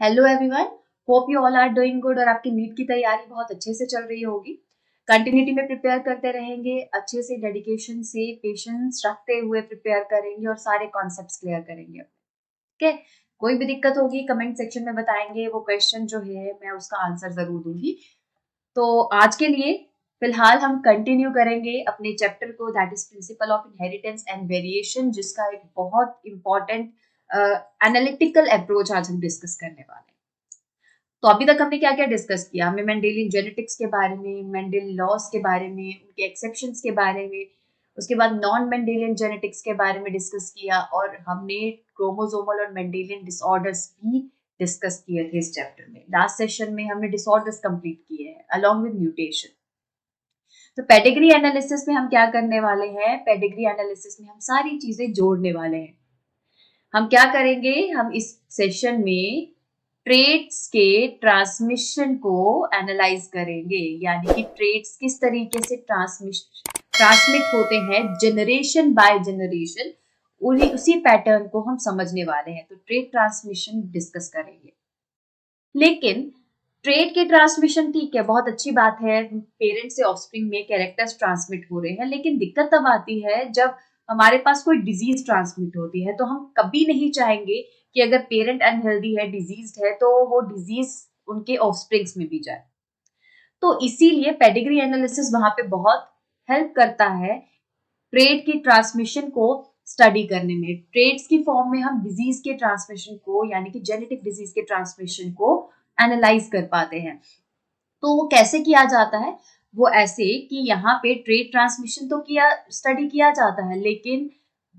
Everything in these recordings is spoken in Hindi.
Hello everyone, hope you all are doing good और आपकी नीट की तैयारी बहुत अच्छे से चल रही होगी। कंटिन्यूटी में प्रिपेयर करते रहेंगे, अच्छे से डेडिकेशन से पेशेंस रखते हुए प्रिपेयर करेंगे और सारे कॉन्सेप्ट्स क्लियर करेंगे। ठीक है, कोई भी दिक्कत होगी कमेंट सेक्शन में बताएंगे, वो क्वेश्चन जो है मैं उसका आंसर जरूर दूंगी। तो आज के लिए फिलहाल हम कंटिन्यू करेंगे अपने चैप्टर को, that is principle of inheritance and variation, जिसका एक बहुत इंपॉर्टेंट एनालिटिकल अप्रोच आज हम डिस्कस करने वाले हैं। तो अभी तक हमने क्या क्या डिस्कस किया? हमने मेंडेलियन जेनेटिक्स के बारे में, मेंडल लॉस के बारे में, उनके एक्सेप्शंस के बारे में, उसके बाद नॉन मेंडेलियन जेनेटिक्स के बारे में डिस्कस किया और हमने क्रोमोसोमल और मेंडेलियन डिसऑर्डर्स भी डिस्कस किए थे इस चैप्टर में। लास्ट सेशन में हमने डिसऑर्डर्स कंप्लीट किए हैं अलोंग विद म्यूटेशन। तो पेडिग्री एनालिसिस में हम क्या करने वाले हैं? पेडिग्री एनालिसिस में हम सारी चीजें जोड़ने वाले हैं। हम क्या करेंगे? हम इस सेशन में ट्रेड्स के ट्रांसमिशन को एनालाइज करेंगे, यानी कि ट्रेड्स किस तरीके से ट्रांसमिट होते हैं जनरेशन बाय जनरेशन, उसी पैटर्न को हम समझने वाले हैं। तो ट्रेड ट्रांसमिशन डिस्कस करेंगे। लेकिन ट्रेड के ट्रांसमिशन ठीक है, बहुत अच्छी बात है, पेरेंट्स से ऑफस्प्रिंग में कैरेक्टर्स ट्रांसमिट हो रहे हैं, लेकिन दिक्कत तब आती है जब हमारे पास कोई डिजीज ट्रांसमिट होती है। तो हम कभी नहीं चाहेंगे कि अगर पेरेंट अनहेल्दी है, डिजीज्ड है, तो वो डिजीज उनके ऑफस्प्रिंग्स में भी जाए। तो इसीलिए पेडिग्री एनालिसिस वहां पे बहुत हेल्प करता है ट्रेड की ट्रांसमिशन को स्टडी करने में। ट्रेड्स की फॉर्म में हम डिजीज के ट्रांसमिशन को, यानी कि जेनेटिक डिजीज के ट्रांसमिशन को एनालाइज कर पाते हैं। तो वो कैसे किया जाता है? वो ऐसे कि यहाँ पे ट्रेड ट्रांसमिशन तो किया स्टडी किया जाता है, लेकिन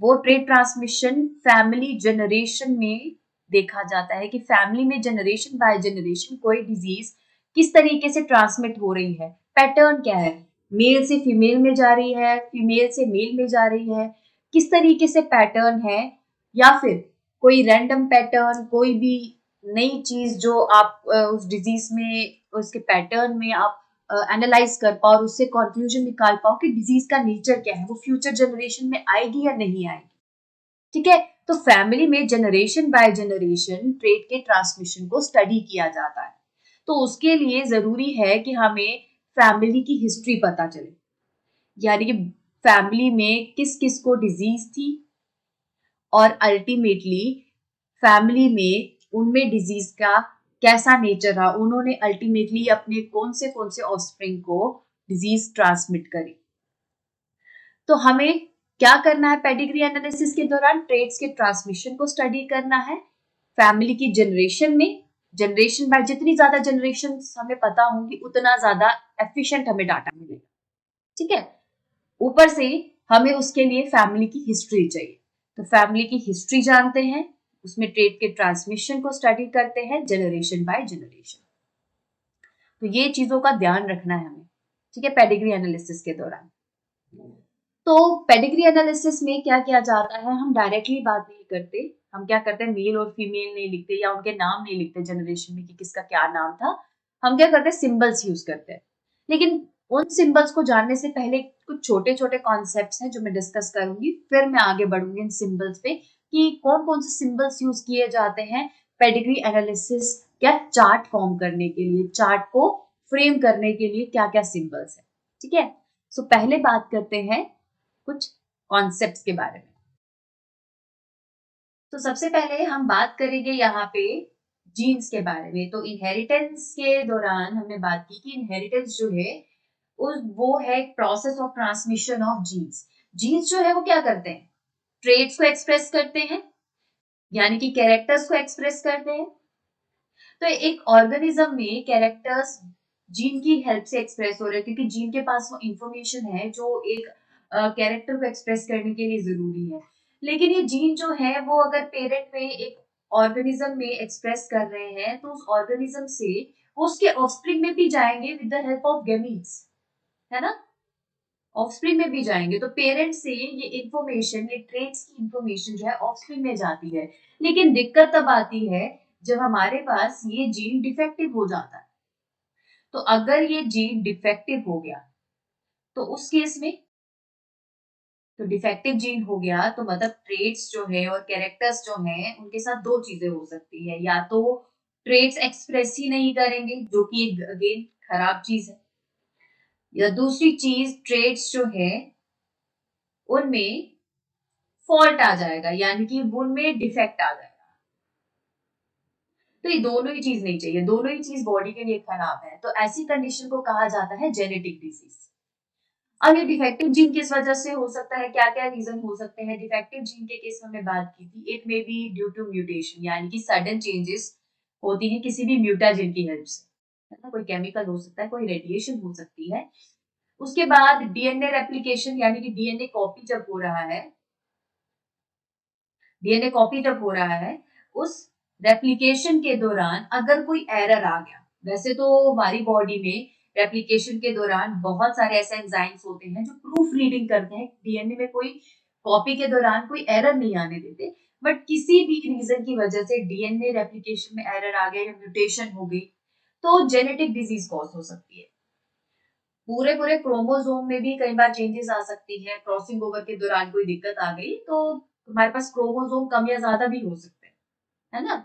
वो ट्रेड ट्रांसमिशन फैमिली जनरेशन में देखा जाता है कि फैमिली में जनरेशन बाय जनरेशन कोई डिजीज किस तरीके से ट्रांसमिट हो रही है, पैटर्न क्या है, मेल से फीमेल में जा रही है, फीमेल से मेल में जा रही है, किस तरीके से पैटर्न है, या फिर कोई रैंडम पैटर्न, कोई भी नई चीज जो आप उस डिजीज में, उसके पैटर्न में आप एनालाइज कर पाओ और उससे कंक्लूजन निकाल पाओ कि डिजीज का नेचर क्या है, वो फ्यूचर जनरेशन में आएगी या नहीं आएगी। ठीक है, तो फैमिली में जनरेशन बाय जनरेशन ट्रेड के ट्रांसमिशन को स्टडी किया जाता है। तो उसके लिए जरूरी है कि हमें फैमिली की हिस्ट्री पता चले, यानी कि फैमिली में किस किस को डिजीज थी और अल्टीमेटली फैमिली में उनमें डिजीज का कैसा नेचर रहा, उन्होंने अल्टीमेटली अपने कौन से ऑफस्प्रिंग को डिजीज ट्रांसमिट करी। तो हमें क्या करना है पेडिग्री एनालिसिस के दौरान? ट्रेड्स के ट्रांसमिशन को स्टडी करना है फैमिली की जनरेशन में। जनरेशन बाय जितनी ज्यादा जनरेशन हमें पता होंगी उतना ज्यादा एफिशिएंट हमें डाटा मिलेगा। ठीक है, ऊपर से हमें उसके लिए फैमिली की हिस्ट्री चाहिए। तो फैमिली की हिस्ट्री जानते हैं, उसमें ट्रेड के ट्रांसमिशन को स्टडी करते हैं जनरेशन बाय जनरेशन। तो ये चीजों का ध्यान रखना है हमें, ठीक है, पेडिग्री एनालिसिस के दौरान। तो पेडिग्री एनालिसिस में क्या किया जाता है? हम डायरेक्टली बात नहीं करते। हम क्या करते हैं, मेल और फीमेल नहीं लिखते या उनके नाम नहीं लिखते जनरेशन में कि किसका क्या नाम था। हम क्या करते हैं, सिंबल्स यूज करते हैं। लेकिन उन सिंबल्स को जानने से पहले कुछ छोटे छोटे कॉन्सेप्ट्स हैं जो मैं डिस्कस करूंगी, फिर मैं आगे बढ़ूंगी इन सिंबल्स पे कि कौन कौन से सिंबल्स यूज किए जाते हैं पेडिग्री एनालिसिस क्या चार्ट फॉर्म करने के लिए, चार्ट को फ्रेम करने के लिए क्या क्या सिंबल्स है। ठीक है, सो पहले बात करते हैं कुछ कॉन्सेप्ट्स के बारे में। तो सबसे पहले हम बात करेंगे यहाँ पे जीन्स के बारे में। तो इनहेरिटेंस के दौरान हमने बात की कि इनहेरिटेंस जो है वो है एक process of transmission of genes. Genes जो है वो क्या करते हैं? ट्रेड्स को एक्सप्रेस करते हैं, यानी कि कैरेक्टर्स को एक्सप्रेस करते हैं। तो एक ऑर्गेनिज्म में कैरेक्टर्स जीन की हेल्प से एक्सप्रेस हो रहे हैं, क्योंकि जीन के पास वो इंफॉर्मेशन है जो एक कैरेक्टर को एक्सप्रेस करने के लिए जरूरी है। लेकिन ये जीन जो है वो अगर पेरेंट में एक ऑर्गेनिज्म में एक्सप्रेस कर रहे हैं, तो उस ऑर्गेनिज्म से वो उसके ऑफस्प्रिंग में भी जाएंगे with the help of gametes, है ना, ऑफस्प्रिंग में भी जाएंगे। तो पेरेंट से ये इंफॉर्मेशन, ये ट्रेट्स की इंफॉर्मेशन जो है ऑफस्प्रिंग में जाती है। लेकिन दिक्कत तब आती है जब हमारे पास ये जीन डिफेक्टिव हो जाता है। तो अगर ये जीन डिफेक्टिव हो गया तो उस केस में, तो डिफेक्टिव जीन हो गया तो मतलब ट्रेट्स जो है और कैरेक्टर्स जो है उनके साथ दो चीजें हो सकती है। या तो ट्रेड्स एक्सप्रेस ही नहीं करेंगे, जो कि एक अगेन खराब चीज है। या दूसरी चीज, ट्रेड्स जो है उनमें फॉल्ट आ जाएगा, यानी कि उनमें डिफेक्ट आ जाएगा। तो ये दोनों ही चीज नहीं चाहिए, दोनों ही चीज बॉडी के लिए खराब है। तो ऐसी कंडीशन को कहा जाता है जेनेटिक डिजीज। अब ये डिफेक्टिव जीन किस वजह से हो सकता है, क्या क्या रीजन हो सकते हैं? डिफेक्टिव जीन के केस में हमने बात की थी, it may be due to mutation, यानी कि सडन चेंजेस होती है किसी भी म्यूटाजेन की हेल्प से, है ना। कोई केमिकल हो सकता है, कोई रेडिएशन हो सकती है। उसके बाद डीएनए रेप्लिकेशन, यानी कि डीएनए कॉपी जब हो रहा है, डीएनए कॉपी जब हो रहा है, उस रेप्लिकेशन के दौरान अगर कोई एरर आ गया, वैसे तो हमारी बॉडी में रेप्लिकेशन के दौरान बहुत सारे ऐसे एंजाइम्स होते हैं जो प्रूफ रीडिंग करते हैं, डीएनए में कोई कॉपी के दौरान कोई एरर नहीं आने देते। बट किसी भी रीजन की वजह से डीएनए रेप्लिकेशन में एरर आ गया या म्यूटेशन हो गई, तो जेनेटिक डिजीज कॉज हो सकती है। पूरे पूरे क्रोमोसोम में भी कई बार चेंजेस आ सकती है, क्रॉसिंग ओवर के दौरान कोई दिक्कत आ गई तो हमारे पास क्रोमोसोम कम या ज्यादा भी हो सकते हैं, है ना।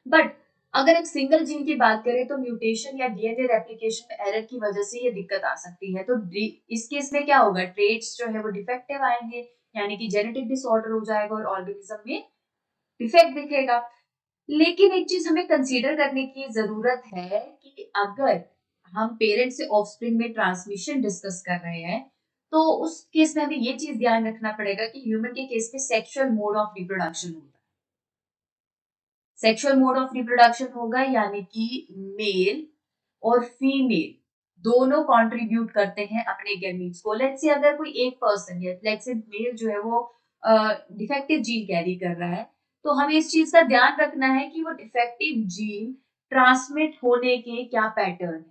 बट अगर एक सिंगल जीन की बात करें तो म्यूटेशन या डीएनए रेप्लिकेशन में एरर की वजह से ये दिक्कत आ सकती है। तो इस केस में क्या होगा, ट्रेट्स जो है वो डिफेक्टिव आएंगे, यानी कि जेनेटिक डिसऑर्डर हो जाएगा और ऑर्गेनिज्म में डिफेक्ट दिखेगा। लेकिन एक चीज हमें कंसीडर करने की जरूरत है कि अगर हम पेरेंट्स से ऑफस्प्रिंग में ट्रांसमिशन डिस्कस कर रहे हैं, तो उस केस में हमें ये चीज ध्यान रखना पड़ेगा कि ह्यूमन के केस में सेक्सुअल मोड ऑफ रिप्रोडक्शन होता है। सेक्सुअल मोड ऑफ रिप्रोडक्शन होगा, यानी कि मेल और फीमेल दोनों कंट्रीब्यूट करते हैं अपने गैमीट्स को। लेट्स से अगर कोई एक पर्सन या लेट्स से मेल जो है वो डिफेक्टिव जीन कैरी कर रहा है, तो हमें इस चीज का ध्यान रखना है कि वो डिफेक्टिव जीन ट्रांसमिट होने के क्या पैटर्न है।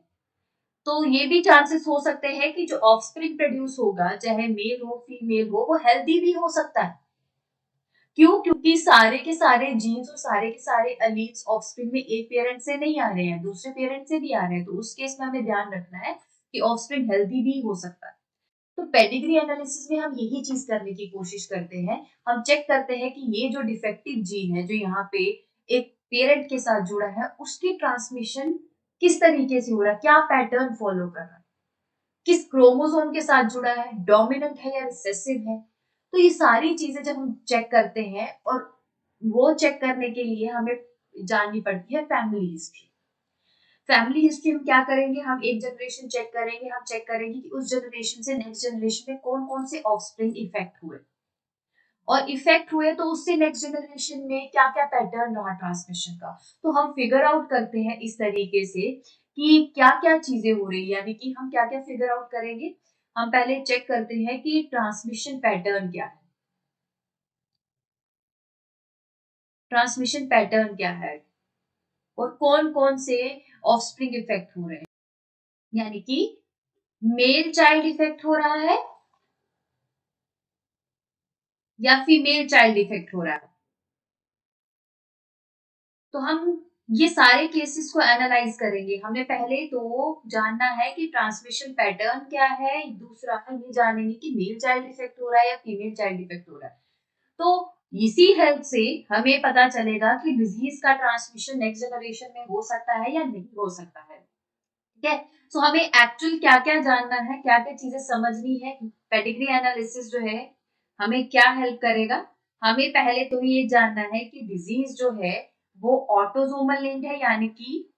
तो ये भी चांसेस हो सकते हैं कि जो ऑफस्प्रिंग प्रोड्यूस होगा, चाहे मेल हो फीमेल हो, वो हेल्दी भी हो सकता है। क्यों? क्योंकि सारे के सारे जीन्स और सारे के सारे अलील्स ऑफस्प्रिंग में एक पेरेंट से नहीं आ रहे हैं, दूसरे पेरेंट से भी आ रहे हैं। तो उस केस में हमें ध्यान रखना है कि ऑफस्प्रिंग हेल्दी भी हो सकता है। तो पेडिग्री एनालिसिस में हम यही चीज करने की कोशिश करते हैं। हम चेक करते हैं कि ये जो डिफेक्टिव जीन है जो यहाँ पे एक पेरेंट के साथ जुड़ा है, उसकी ट्रांसमिशन किस तरीके से हो रहा है, क्या पैटर्न फॉलो कर रहा है, किस क्रोमोसोम के साथ जुड़ा है, डोमिनेंट है या रिसेसिव है। तो ये सारी चीजें जब हम चेक करते हैं, और वो चेक करने के लिए हमें जाननी पड़ती है फैमिली हिस्ट्री। फैमिली हिस्ट्री हम क्या करेंगे, हम एक जनरेशन चेक करेंगे, हम चेक करेंगे कि उस जनरेशन से नेक्स्ट जनरेशन में कौन कौन से ऑफस्प्रिंग इफेक्ट हुए, और इफेक्ट हुए तो उससे नेक्स्ट जनरेशन में क्या क्या पैटर्न रहा ट्रांसमिशन का। तो हम फिगर आउट करते हैं इस तरीके से कि क्या क्या चीजें हो रही है, यानी कि हम क्या क्या फिगर आउट करेंगे। हम पहले चेक करते हैं कि ट्रांसमिशन पैटर्न क्या है, ट्रांसमिशन पैटर्न क्या है, और कौन कौन से ऑफस्प्रिंग इफेक्ट हो रहे हैं। यानी कि मेल चाइल्ड इफेक्ट हो रहा है या फीमेल चाइल्ड इफेक्ट हो रहा है। तो हम ये सारे केसेस को एनालाइज करेंगे। हमें पहले तो जानना है कि ट्रांसमिशन पैटर्न क्या है, दूसरा हम ये जानेंगे कि मेल चाइल्ड इफेक्ट हो रहा है या फीमेल चाइल्ड इफेक्ट हो रहा है। तो इसी हेल्प से हमें पता चलेगा कि डिजीज का ट्रांसमिशन नेक्स्ट जनरेशन में हो सकता है या नहीं हो सकता है। ठीक है, सो हमें एक्चुअल क्या क्या जानना है, क्या क्या चीजें समझनी है। पेडिग्री एनालिसिस जो है हमें क्या हेल्प करेगा, हमें पहले तो ये जानना है कि डिजीज जो है वो ऑटोसोमल लिंक्ड है, यानी कि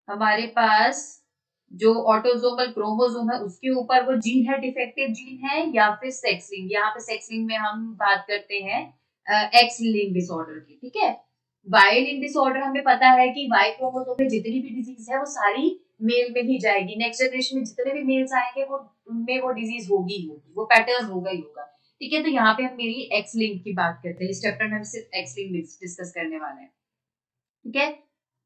हमारे पास जो ऑटोसोमल क्रोमोसोम है उसके ऊपर वो जीन है, डिफेक्टिव जीन है, या फिर सेक्स लिंक। यहाँ पे सेक्स लिंक में हम बात करते हैं एक्स लिंक डिसऑर्डर की। ठीक है, वाई लिंक डिसऑर्डर हमें पता है कि वाई क्रोमोसोम में जितनी भी डिजीज है वो सारी मेल में ही जाएगी। नेक्स्ट जनरेशन में जितने भी मेल्स आएंगे वो उनमें वो डिजीज होगी होगी, वो पैटर्न होगा ही होगा। ठीक है, तो यहाँ पे हम मेरी एक्स लिंक की बात करते हैं। इस चैप्टर में हम सिर्फ एक्स लिंक डिस्कस करने वाले हैं। ठीक है,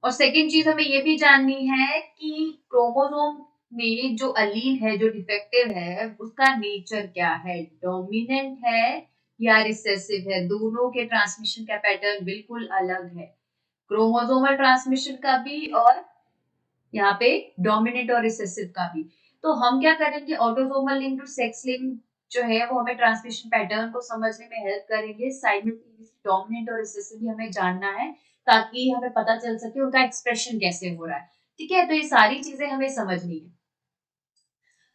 और सेकेंड चीज हमें ये भी जाननी है कि क्रोमोसोम में जो अलील है, जो डिफेक्टिव है, उसका नेचर क्या है, डोमिनेंट है या रिसेसिव है। दोनों के ट्रांसमिशन का पैटर्न बिल्कुल अलग है, क्रोमोसोमल ट्रांसमिशन का भी और यहाँ पे डोमिनेंट और रिसेसिव का भी। तो हम क्या करेंगे, autosomal link to sex link जो है वो हमें ट्रांसमिशन पैटर्न को समझने में हेल्प करेंगे। साइमल्टेनियसली डोमिनेंट और रिसेसिव भी हमें जानना है ताकि हमें पता चल सके उनका एक्सप्रेशन कैसे हो रहा है। ठीक है, तो ये सारी चीजें हमें समझनी है।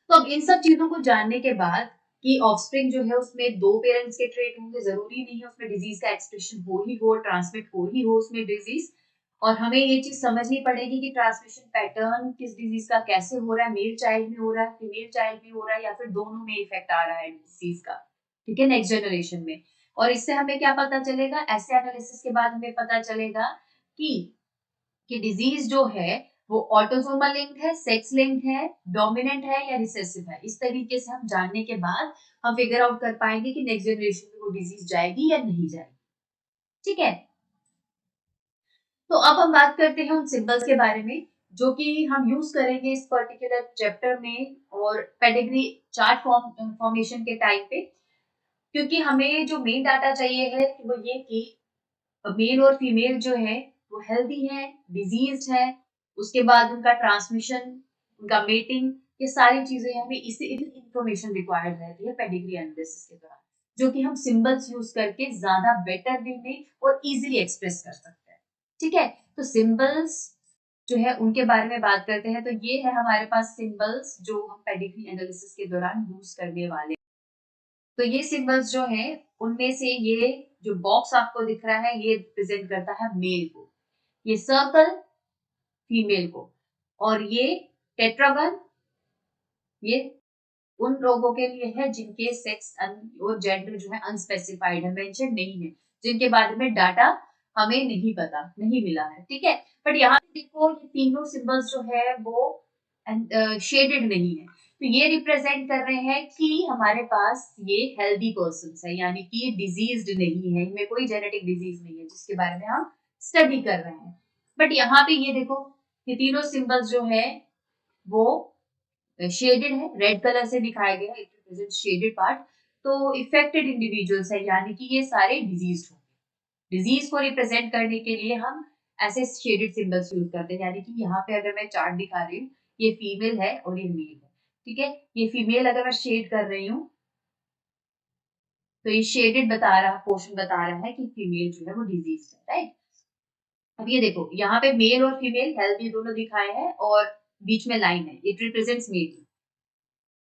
तो अब इन सब चीजों को जानने के बाद कि ऑफस्प्रिंग जो है उसमें दो पेरेंट्स के ट्रेट होंगे, जरूरी नहीं है उसमें डिजीज का एक्सप्रेशन हो ही हो, ट्रांसमिट हो ही हो उसमें डिजीज। और हमें ये चीज समझनी पड़ेगी कि ट्रांसमिशन पैटर्न किस डिजीज का कैसे हो रहा है, मेल चाइल्ड में हो रहा है, फीमेल चाइल्ड में हो रहा है, या फिर दोनों में इफेक्ट आ रहा है डिजीज का। ठीक है, नेक्स्ट जनरेशन में। और इससे हमें क्या पता चलेगा, ऐसे एनालिसिस के बाद हमें पता चलेगा कि डिजीज जो है वो ऑटोसोमल लिंक्ड है, सेक्स लिंक्ड है, डोमिनेंट है या रिसेसिव है। इस तरीके से हम जानने के बाद हम फिगर आउट कर पाएंगे कि नेक्स्ट जनरेशन में वो डिजीज जाएगी या नहीं जाएगी। ठीक है, तो अब हम बात करते हैं उन सिंबल्स के बारे में जो कि हम यूज करेंगे इस पर्टिकुलर चैप्टर में और पेडिग्री चार्ट फॉर्मेशन के टाइम पे। क्योंकि हमें जो मेन डाटा चाहिए है वो ये कि मेल और फीमेल जो है वो हेल्दी है, डिजीज है, उसके बाद उनका ट्रांसमिशन, उनका मेटिंग, ये सारी चीजें हमें इसी इंफॉर्मेशन रिक्वायर्ड रहती है पेडिग्री एनालिसिस के दौरान, जो कि हम सिंबल्स यूज करके ज्यादा बेटर वे में और इजीली एक्सप्रेस कर सकते हैं। ठीक है, तो सिंबल्स जो है उनके बारे में बात करते हैं। तो ये है हमारे पास सिंबल्स जो हम पेडिग्री एनालिसिस के दौरान यूज करने वाले। तो ये सिंबल्स जो है उनमें से ये जो बॉक्स आपको दिख रहा है ये रिप्रेजेंट करता है मेल को, ये सर्कल फीमेल को, और ये टेट्रागन ये उन लोगों के लिए है जिनके सेक्स और जेंडर जो है अनस्पेसिफाइड है, मेंशन नहीं है, जिनके बारे में डाटा हमें नहीं पता, नहीं मिला है। ठीक है, बट यहाँ पे देखो ये तीनों सिंबल्स जो है वो शेडेड नहीं है, तो ये रिप्रेजेंट कर रहे हैं कि हमारे पास ये हेल्दी पर्सन है, यानी कि ये डिजीज्ड नहीं है, इनमें कोई जेनेटिक डिजीज नहीं है जिसके बारे में हम स्टडी कर रहे हैं। बट यहाँ पे ये देखो ये तीनों सिंबल्स जो है वो शेडेड है, रेड कलर से दिखाया गया है, इट रिप्रेजेंट शेडेड पार्ट। तो इफेक्टेड इंडिविजुअल्स है, यानी कि ये सारे डिजीज होंगे। डिजीज को रिप्रेजेंट करने के लिए हम ऐसे शेडेड सिंबल्स यूज करते हैं, यानी कि यहाँ पे अगर मैं चार्ट दिखा रही हूँ, ये फीमेल है और ये मेल है। ठीक है, ये फीमेल अगर मैं शेड कर रही हूँ तो ये शेडेड बता रहा, पोर्शन बता रहा है कि फीमेल जो है वो डिजीज है, राइट। अब ये देखो यहाँ पे मेल और फीमेल हेल्दी दोनों दिखाए हैं और बीच में लाइन है, इट रिप्रेजेंट्स मेल।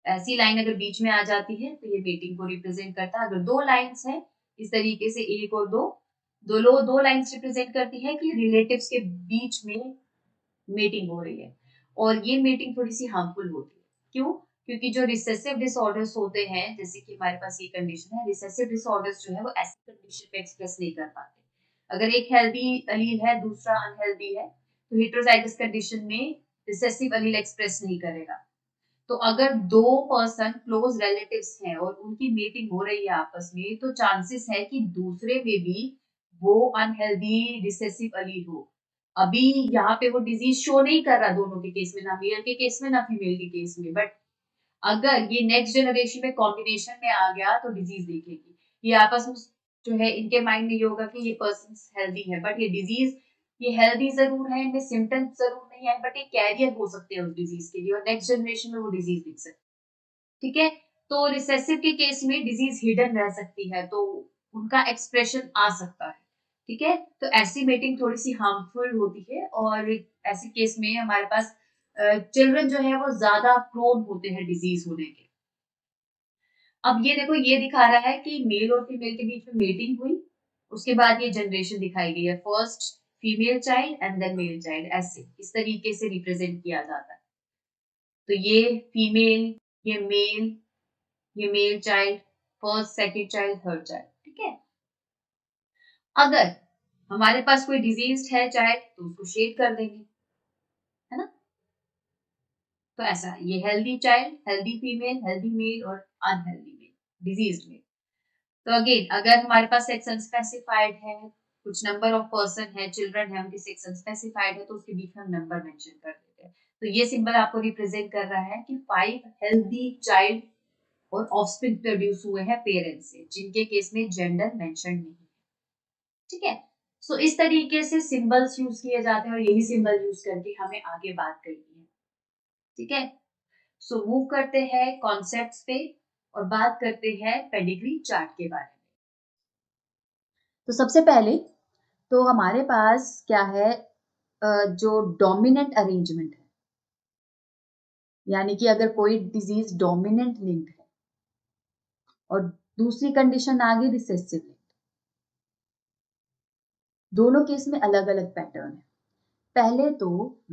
ऐसी लाइन अगर बीच में आ जाती है तो ये मेटिंग को रिप्रेजेंट करता है। अगर दो लाइंस हैं इस तरीके से, एक और दो, दो लाइंस रिप्रेजेंट करती है कि रिलेटिव्स के बीच में मेटिंग हो रही है, और ये मेटिंग थोड़ी सी हार्मफुल होती है। क्यों? क्योंकि जो रिसेसिव डिसऑर्डर्स होते हैं, जैसे कि हमारे पास ये कंडीशन है, रिसेसिव डिसऑर्डर्स जो है वो ऐसी कंडीशन में एक्सप्रेस नहीं कर पाते। अगर एक हेल्दी अलील है दूसरा अनहेल्दी है तो हेटेरोजाइगस कंडीशन में रिसेसिव अलील एक्सप्रेस नहीं करेगा। तो अगर दो पर्सन क्लोज रिलेटिव्स हैं और उनकी मीटिंग हो रही है आपस में, तो चांसेस है कि दूसरे में भी वो अनहेल्दी रिसेसिव अलील हो। अभी यहाँ पे वो डिजीज शो नहीं कर रहा दोनों के केस में, ना मेल के केस में ना फीमेल के केस में, बट अगर ये नेक्स्ट जनरेशन में कॉम्बिनेशन में आ गया तो डिजीज देखेगी। ये आपस में जो है इनके माइंड में ये होगा कि ये पर्सन हेल्दी है बट ये डिजीज, ये हेल्दी जरूर है, इनमें सिम्टम्स जरूर नहीं है, बट ये कैरियर हो सकते हैं उस डिजीज के लिए और नेक्स्ट जनरेशन में वो डिजीज दिख सकती है। ठीक है, तो रिसेसिव के केस में डिजीज हिडन रह सकती है, तो उनका एक्सप्रेशन आ सकता है। ठीक है, तो ऐसी मेटिंग थोड़ी सी हार्मफुल होती है और ऐसे केस में हमारे पास चिल्ड्रन जो है वो ज्यादा प्रोन होते हैं डिजीज होने के। अब ये देखो ये दिखा रहा है कि मेल और फीमेल के बीच में मेटिंग हुई, उसके बाद ये जनरेशन दिखाई गई है, first female child and then male child, ऐसे इस तरीके से रिप्रेजेंट किया जाता है। तो ये फीमेल, ये male child, first second child third child. ठीक है, अगर हमारे पास कोई डिजीज है चाइल्ड तो उसको शेड कर देंगे, है ना। तो ऐसा ये healthy child, healthy female, healthy male और अनहेल्दी मेल, डिजीज मेल। तो अगेन अगर हमारे पास सेक्स अनस्पेसिफाइड है, कुछ नंबर ऑफ पर्सन है, चिल्ड्रन है, उनकी सेक्स अनस्पेसिफाइड है, तो उसके बीच में हम नंबर मेंशन कर देते हैं। तो ये सिंबल आपको रिप्रेजेंट कर रहा है कि 5 हेल्दी चाइल्ड और ऑफस्प्रिंग प्रोड्यूस हुए हैं पेरेंट्स से, जिनके केस में जेंडर मेंशन नहीं है। ठीक है, सो इस तरीके से सिंबल्स यूज किए जाते हैं और यही सिंबल यूज करके हमें आगे बात करनी है। ठीक है, सो मूव करते हैं कॉन्सेप्ट्स पे और बात करते हैं पेडिग्री चार्ट के बारे में। तो सबसे पहले तो हमारे पास क्या है, जो डोमिनेंट अरेंजमेंट है, यानी कि अगर कोई डिजीज डोमिनेंट लिंक्ड है और दूसरी कंडीशन आ गई रिसेसिव लिंक्ड, दोनों केस में अलग अलग पैटर्न है। पहले तो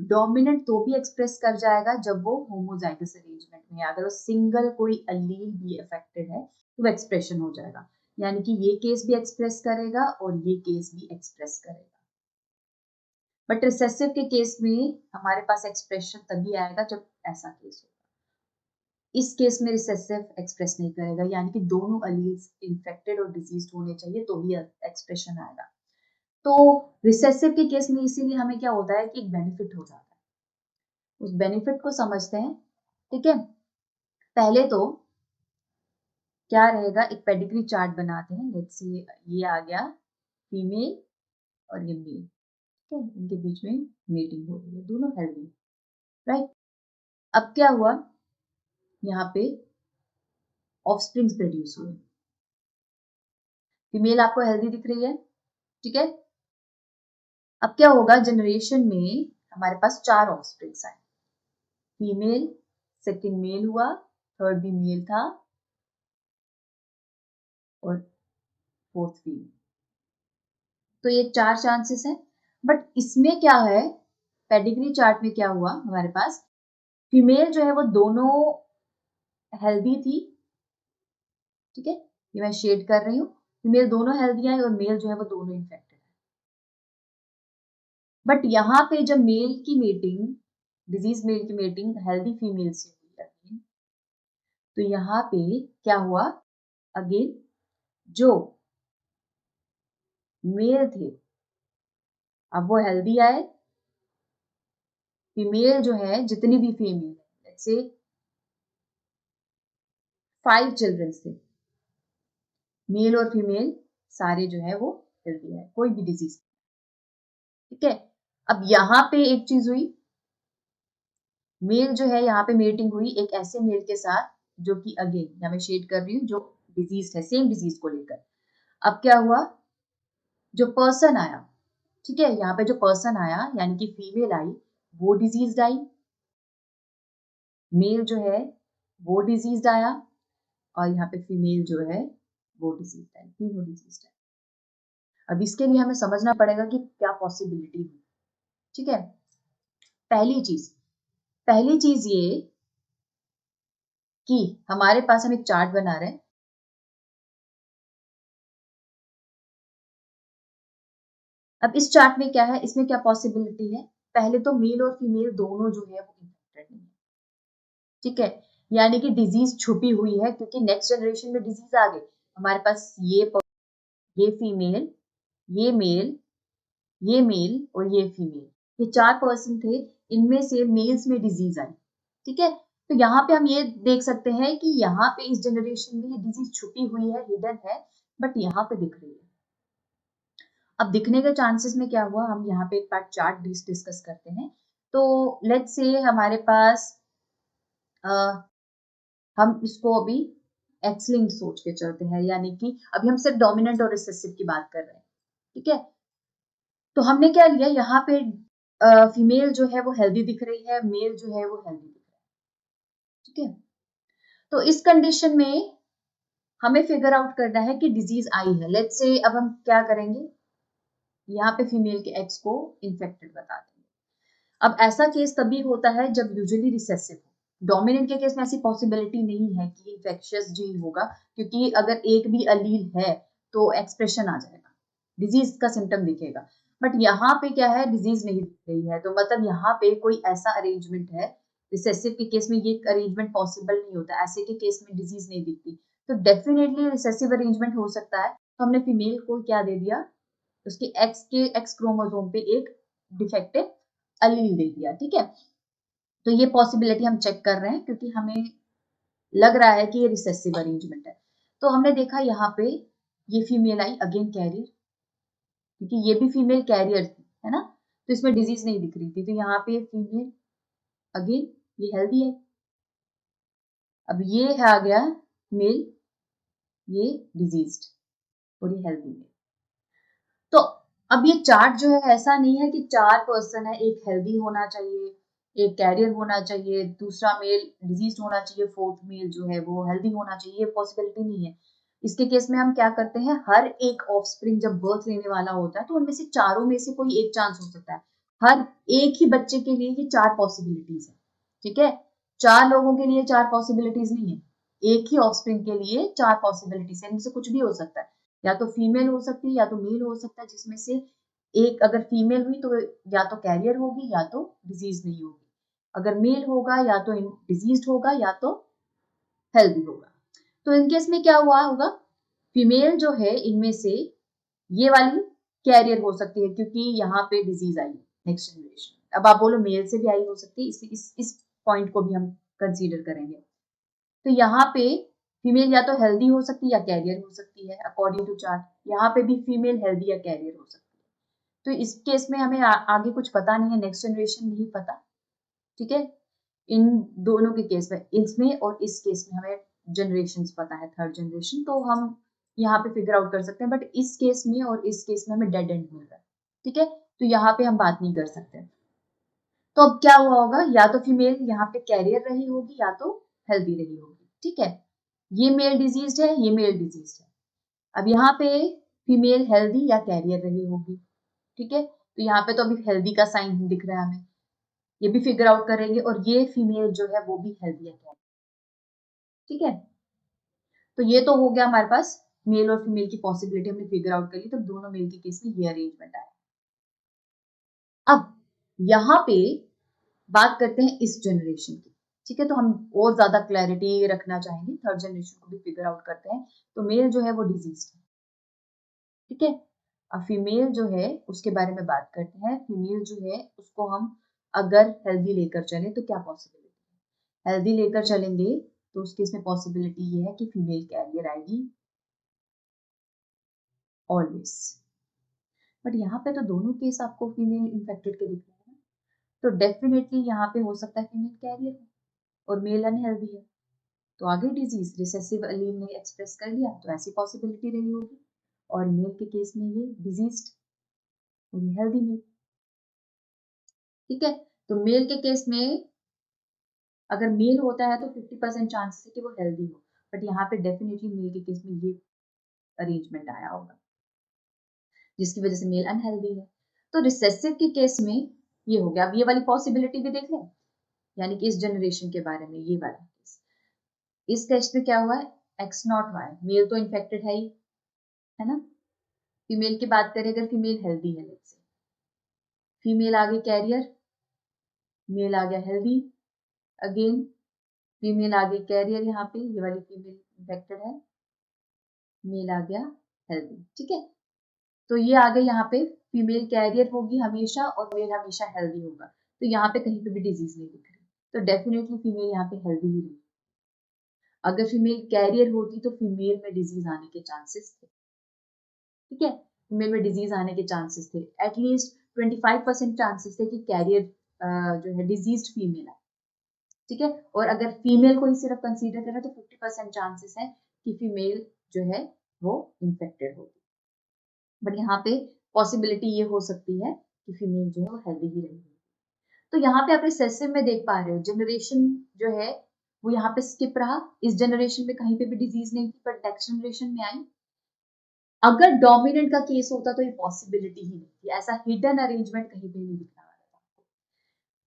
डोमिनेंट तो भी एक्सप्रेस कर जाएगा जब वो होमोजाइगस अरेंजमेंट में, अगर वो सिंगल कोई अलील भी अफेक्टेड है तो एक्सप्रेशन हो जाएगा, यानी कि ये केस भी एक्सप्रेस करेगा और ये केस भी एक्सप्रेस करेगा। बट रिसेसिव के केस में हमारे पास एक्सप्रेशन तभी आएगा जब ऐसा केस होगा। इस केस में रिसेसिव एक्सप्रेस नहीं करेगा, यानी कि दोनों अलील्स इन्फेक्टेड और डिजीज्ड होने चाहिए तो ही एक्सप्रेशन आएगा। तो रिसेसिव के केस में इसीलिए हमें क्या होता है कि एक बेनिफिट हो जाता है, उस बेनिफिट को समझते हैं। ठीक है, पहले तो क्या रहेगा, एक पेडिग्री चार्ट बनाते हैं। लेट्स से ये आ गया फीमेल और ये मेल, ठीक है, इनके बीच में मीटिंग हो रही है, दोनों हेल्दी, राइट। अब क्या हुआ, यहाँ पे ऑफस्प्रिंग्स प्रोड्यूस हुए, फीमेल आपको हेल्दी दिख रही है, ठीक है। अब क्या होगा, जनरेशन में हमारे पास 4 ऑफस्प्रिंग्स आए, फीमेल, सेकंड मेल हुआ, थर्ड भी मेल था और फोर्थ फीमेल। तो ये 4 चांसेस है। बट इसमें क्या है, पेडिग्री चार्ट में क्या हुआ, हमारे पास फीमेल जो है वो दोनों हेल्दी थी, ठीक है, ये मैं शेड कर रही हूँ, फीमेल दोनों हेल्दी है और मेल जो है वो दोनों इन्फेक्टेड है। बट यहाँ पे जब मेल की मीटिंग, डिजीज मेल की मीटिंग हेल्दी फीमेल से हुई अगेन, तो यहाँ पे क्या हुआ, अगेन जो मेल थे अब वो हेल्दी आए, फीमेल जो है जितनी भी फीमेल है से 5 चिल्ड्रन थे, मेल और फीमेल सारे जो है वो हेल्दी है, कोई भी डिजीज, ठीक है। अब यहाँ पे एक चीज हुई, मेल जो है यहाँ पे मीटिंग हुई एक ऐसे मेल के साथ जो कि अगेन यहाँ मैं शेड कर रही हूँ, जो डिजीज है, सेम डिजीज को लेकर। अब क्या हुआ, जो पर्सन आया, ठीक है, यहाँ पे जो पर्सन आया यानी कि फीमेल आई, वो डिजीज आई, मेल जो है वो डिजीज आया और यहाँ पे फीमेल जो है वो डिजीज आई, तीनों डिजीज आई। अब इसके लिए हमें समझना पड़ेगा कि क्या पॉसिबिलिटी हुई, ठीक है। पहली चीज ये कि हमारे पास हम एक चार्ट बना रहे हैं, अब इस चार्ट में क्या है, इसमें क्या पॉसिबिलिटी है, पहले तो मेल और फीमेल दोनों जो है वो इन्फेक्टेड नहीं है, ठीक है, यानी कि डिजीज छुपी हुई है, क्योंकि नेक्स्ट जनरेशन में डिजीज आ गई, हमारे पास ये फीमेल, ये मेल, ये मेल और ये फीमेल, ये 4 पर्सन थे, इनमें से मेल्स में डिजीज आई, ठीक है। तो यहाँ पे हम ये देख सकते हैं कि यहाँ पे इस जनरेशन में ये डिजीज छुपी हुई है, हिडन है, बट यहाँ पे दिख रही है। अब दिखने के चांसेस में क्या हुआ, हम यहाँ पे एक बार चार्ट डिस्कस करते हैं। तो लेट्स से हमारे पास हम इसको अभी एक्स लिंक्ड सोच के चलते हैं, यानी कि अभी हम सिर्फ डोमिनेंट और रिसेसिव की बात कर रहे हैं, ठीक है। तो हमने क्या लिया, यहाँ पे फीमेल जो है वो हेल्दी दिख रही है, मेल जो है वो हेल्दी दिख रहा है, ठीक है। तो इस कंडीशन में हमें फिगर आउट करना है कि डिजीज आई है। लेट्स से अब हम क्या करेंगे, यहाँ पे फीमेल के एक्स को इन्फेक्टेड बता देंगे। अब ऐसा केस तभी होता है जब यूजुअली रिसेसिव हो, डोमिनेंट के केस में ऐसी पॉसिबिलिटी नहीं है कि इन्फेक्शियस जीन होगा, क्योंकि अगर एक भी अलील है तो एक्सप्रेशन आ जाएगा, डिजीज का सिम्टम दिखेगा। बट यहाँ पे क्या है, डिजीज नहीं दिख रही है, तो मतलब यहाँ पे कोई ऐसा अरेंजमेंट है, रिसेसिव के केस में ये अरेंजमेंट पॉसिबल नहीं होता, ऐसे के केस में डिजीज नहीं दिखती, तो डेफिनेटली रिसेसिव अरेंजमेंट हो सकता है। तो हमने फीमेल को क्या दे दिया, उसके एक्स क्रोमोसोम पे एक डिफेक्टिव अलील दे दिया, ठीक है। तो ये पॉसिबिलिटी हम चेक कर रहे हैं क्योंकि हमें लग रहा है कि ये रिसेसिव अरेंजमेंट है। तो हमने देखा यहाँ पे ये फीमेल आई अगेन कैरियर, क्योंकि ये भी फीमेल कैरियर थी, है ना, तो इसमें डिजीज नहीं दिख रही थी, तो यहाँ पे फीमेल अगेन ये हेल्दी है। अब ये आ गया मेल ये डिजीज्ड और ये हेल्दी मेल। तो अब ये चार्ट जो है ऐसा नहीं है कि 4 पर्सन है, एक हेल्दी होना चाहिए, एक कैरियर होना चाहिए, दूसरा मेल डिजीज होना चाहिए, फोर्थ मेल जो है वो हेल्दी होना चाहिए, ये पॉसिबिलिटी नहीं है। इसके केस में हम क्या करते हैं, हर एक ऑफस्प्रिंग जब बर्थ लेने वाला होता है तो उनमें से चारों में से कोई एक चांस हो सकता है। हर एक ही बच्चे के लिए ये 4 पॉसिबिलिटीज है, ठीक है। 4 लोगों के लिए 4 पॉसिबिलिटीज नहीं है, एक ही ऑफस्प्रिंग के लिए 4 पॉसिबिलिटीज है, इनमें से कुछ भी हो सकता है, या तो फीमेल हो सकती है या तो मेल हो सकता है, जिसमें से एक अगर फीमेल हुई तो या तो कैरियर होगी या तो डिजीज नहीं होगी, अगर मेल होगा या तो डिजीज होगा या तो हेल्दी होगा। तो इन केस में क्या हुआ होगा, फीमेल जो है इनमें से ये वाली कैरियर हो सकती है क्योंकि यहाँ पे डिजीज आई नेक्स्ट जनरेशन। अब आप बोलो मेल से भी आई हो सकती है, इस पॉइंट को भी हम कंसीडर करेंगे। तो यहाँ पे फीमेल या तो हेल्दी हो सकती है या कैरियर हो सकती है अकॉर्डिंग टू चार्ट, यहाँ पे भी फीमेल हेल्दी या कैरियर हो सकती है। तो इस केस में हमें आगे कुछ पता नहीं है, नेक्स्ट जनरेशन नहीं पता, ठीक है। इन दोनों के केस में, इसमें और इस केस में हमें जनरेशन पता है, थर्ड जनरेशन, तो हम यहाँ पे फिगर आउट कर सकते हैं, बट इस केस में और इस केस में हमें डेड एंड मिल रहा है, ठीक है, तो यहाँ पे हम बात नहीं कर सकते। तो अब क्या हुआ होगा, या तो फीमेल यहाँ पे कैरियर रही होगी या तो हेल्दी रही होगी, ठीक है। ये मेल डिजीज है, ये मेल डिजीज है। अब यहाँ पे फीमेल हेल्दी या कैरियर रही होगी, ठीक है, तो यहाँ पे तो अभी हेल्दी का साइन दिख रहा है हमें, ये भी फिगर आउट करेंगे, और ये फीमेल जो है वो भी हेल्दी या कैरियर, ठीक है। तो ये तो हो गया हमारे पास मेल और फीमेल की पॉसिबिलिटी हमने फिगर आउट कर ली, तो दोनों मेल के केस में ये अरेंजमेंट आया। अब यहाँ पे बात करते हैं इस जनरेशन की, ठीक है, तो हम और ज्यादा क्लैरिटी रखना चाहेंगे, थर्ड जनरेशन को भी फिगर आउट करते हैं। तो मेल जो है वो डिजीज है, ठीक है। अब फीमेल जो है उसके बारे में बात करते हैं। फीमेल जो है उसको हम अगर हेल्दी लेकर चले तो क्या पॉसिबिलिटी है, हेल्दी लेकर चलेंगे तो उसके इसमें पॉसिबिलिटी ये है कि फीमेल कैरियर आएगी ऑलवेज, बट यहाँ पे तो दोनों केस आपको फीमेल इन्फेक्टेड के दिख रहे हैं, तो डेफिनेटली यहाँ पे हो सकता है फीमेल कैरियर हो और मेल अनहेल्दी है, तो आगे डिजीज रिसेसिव एलील ने एक्सप्रेस कर लिया, तो ऐसी पॉसिबिलिटी रही होगी, और मेल के केस में ये डिजीज्ड और ये हेल्दी मेल, ठीक है। तो मेल के केस में अगर मेल होता है तो 50% चांसेस है कि वो हेल्दी हो, बट यहाँ पे डेफिनेटली मेल के केस में ये अरेंजमेंट आया होगा जिसकी वजह से मेल अनहेल्दी है। तो रिसेसिव के केस में ये हो गया। अब ये वाली पॉसिबिलिटी भी देख लें, यानी कि इस जनरेशन के बारे में ये वाला केस, इस केस में क्या हुआ है, एक्स नॉट वाई, मेल तो इन्फेक्टेड है ही, है ना। फीमेल की बात करें अगर फीमेल हेल्दी है, लेट्स से फीमेल आ गई कैरियर, मेल आ गया हेल्दी, अगेन फीमेल आ गई कैरियर, यहाँ पे ये वाली फीमेल इन्फेक्टेड है, मेल आ गया हेल्दी, ठीक है। तो ये आ गए यहाँ पे फीमेल कैरियर होगी हमेशा और मेल हमेशा हेल्दी होगा, तो यहाँ पे कहीं पे भी डिजीज नहीं दिख रही, तो डेफिनेटली फीमेल यहाँ पे हेल्दी ही रही। अगर फीमेल कैरियर होती तो फीमेल में डिजीज आने के चांसेस थे, ठीक है, फीमेल में डिजीज आने के चांसेस थे, एटलीस्ट 25% चांसेस थे कि कैरियर जो है डिजीज फीमेल है, ठीक है। और अगर फीमेल को ही सिर्फ कंसीडर करें तो 50% चांसेस है कि फीमेल जो है वो इन्फेक्टेड होगी, बट यहाँ पे पॉसिबिलिटी ये हो सकती है कि फीमेल जो है वो हेल्दी ही रहेगी। तो यहाँ पे आप रिसेसिव में देख पा रहे हो जनरेशन जो है वो यहाँ पे स्किप रहा, इस जनरेशन में कहीं पे भी डिजीज नहीं थी, बट नेक्स्ट जनरेशन में आई। अगर डोमिनेंट का केस होता तो ये पॉसिबिलिटी ही नहीं थी, ऐसा हिडन अरेंजमेंट कहीं पे नहीं दिख रहा है,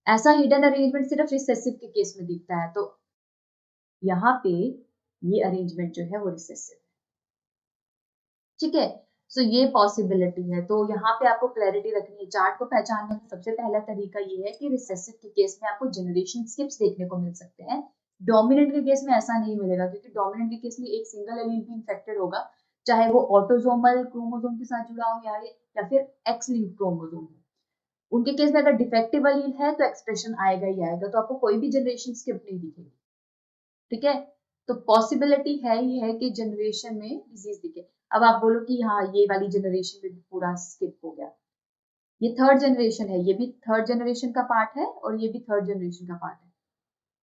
ऐसा हिडन अरेंजमेंट सिर्फ रिसेसिव के केस में दिखता है, तो यहाँ पे ये अरेंजमेंट जो है वो रिसेसिव है, ठीक है। सो ये पॉसिबिलिटी है, तो यहाँ पे आपको क्लैरिटी रखनी है। चार्ट को पहचानने का सबसे पहला तरीका ये है कि रिसेसिव के केस में आपको जनरेशन स्किप्स देखने को मिल सकते हैं, डोमिनेंट के केस में ऐसा नहीं मिलेगा, क्योंकि डोमिनेंट के केस में एक सिंगल एलील भी इन्फेक्टेड होगा, चाहे वो ऑटोसोमल क्रोमोसोम के साथ जुड़ा हो या फिर एक्स लिंक्ड क्रोमोसोम हो। उनके केस में अगर डिफेक्टिव एलील है तो एक्सप्रेशन आएगा ही आएगा, तो आपको कोई भी जनरेशन स्किप नहीं दिखेगी, ठीक है। तो पॉसिबिलिटी है ही है कि जनरेशन में डिजीज दिखे। अब आप बोलो कि हाँ ये वाली जनरेशन में भी पूरा स्किप हो गया, ये थर्ड जनरेशन है, ये भी थर्ड जनरेशन का पार्ट है और ये भी थर्ड जनरेशन का पार्ट है,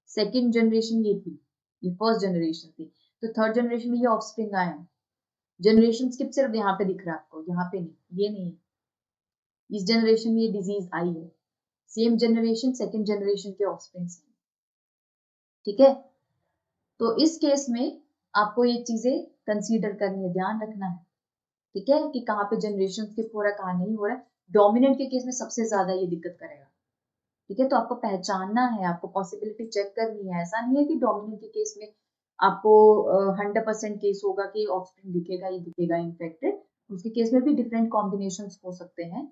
सेकंड जनरेशन ये थी, ये फर्स्ट जनरेशन थी, तो थर्ड जनरेशन में ये ऑफस्प्रिंग आया, जनरेशन स्किप सिर्फ यहाँ पे दिख रहा है आपको, यहाँ पे नहीं, ये नहीं, इस जनरेशन में ये डिजीज आई है, सेम जनरेशन सेकेंड जनरेशन के ऑफस्प्रिंग है, ठीक है। तो इस केस में आपको ये चीजें कंसीडर करनी है, ध्यान रखना है, ठीक है, कि कहाँ पे जनरेशन स्किप हो रहा है, कहाँ नहीं हो रहा है। डोमिनेंट के केस में सबसे ज्यादा ये दिक्कत करेगा, ठीक है। तो आपको पहचानना है, आपको पॉसिबिलिटी चेक करनी है। ऐसा नहीं है कि डोमिनेंट के केस में आपको 100% केस होगा कि ऑफस्प्रिंग दिखेगा ही दिखेगा इन्फेक्टेड, उसके केस में भी डिफरेंट कॉम्बिनेशन हो सकते हैं,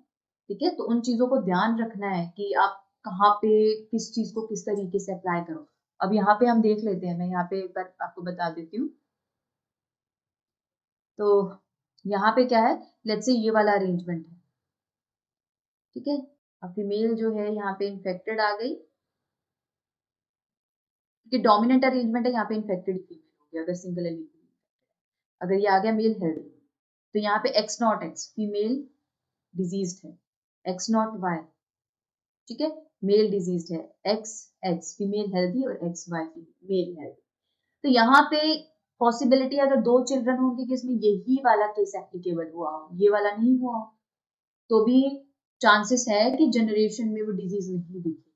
ठीक है। तो उन चीजों को ध्यान रखना है कि आप कहाँ पे किस चीज को किस तरीके से अप्लाई करो। अब यहाँ पे हम देख लेते हैं, मैं यहाँ पे एक बार आपको बता देती हूँ। तो यहाँ पे क्या है, लेट्स से ये वाला अरेंजमेंट है, ठीक है। अब फीमेल जो है यहाँ पे इन्फेक्टेड आ गई, कि डोमिनेंट अरेंजमेंट है, यहाँ पे इन्फेक्टेड फीमेल हो गया अगर सिंगल एलील। अगर ये आ गया मेल हेल्दी, तो यहाँ पे x not x female diseased है, एक्स नॉट वाई, ठीक है, मेल डिजीज्ड है, एक्स एक्स फीमेल हेल्दी और एक्स वाई मेल हेल्दी। तो यहाँ पे पॉसिबिलिटी अगर दो चिल्ड्रन होंगे कि इसमें यही वाला केस एप्लीकेबल हुआ हो, ये वाला नहीं हुआ हो, तो भी चांसेस है कि जनरेशन में वो डिजीज नहीं दिखे,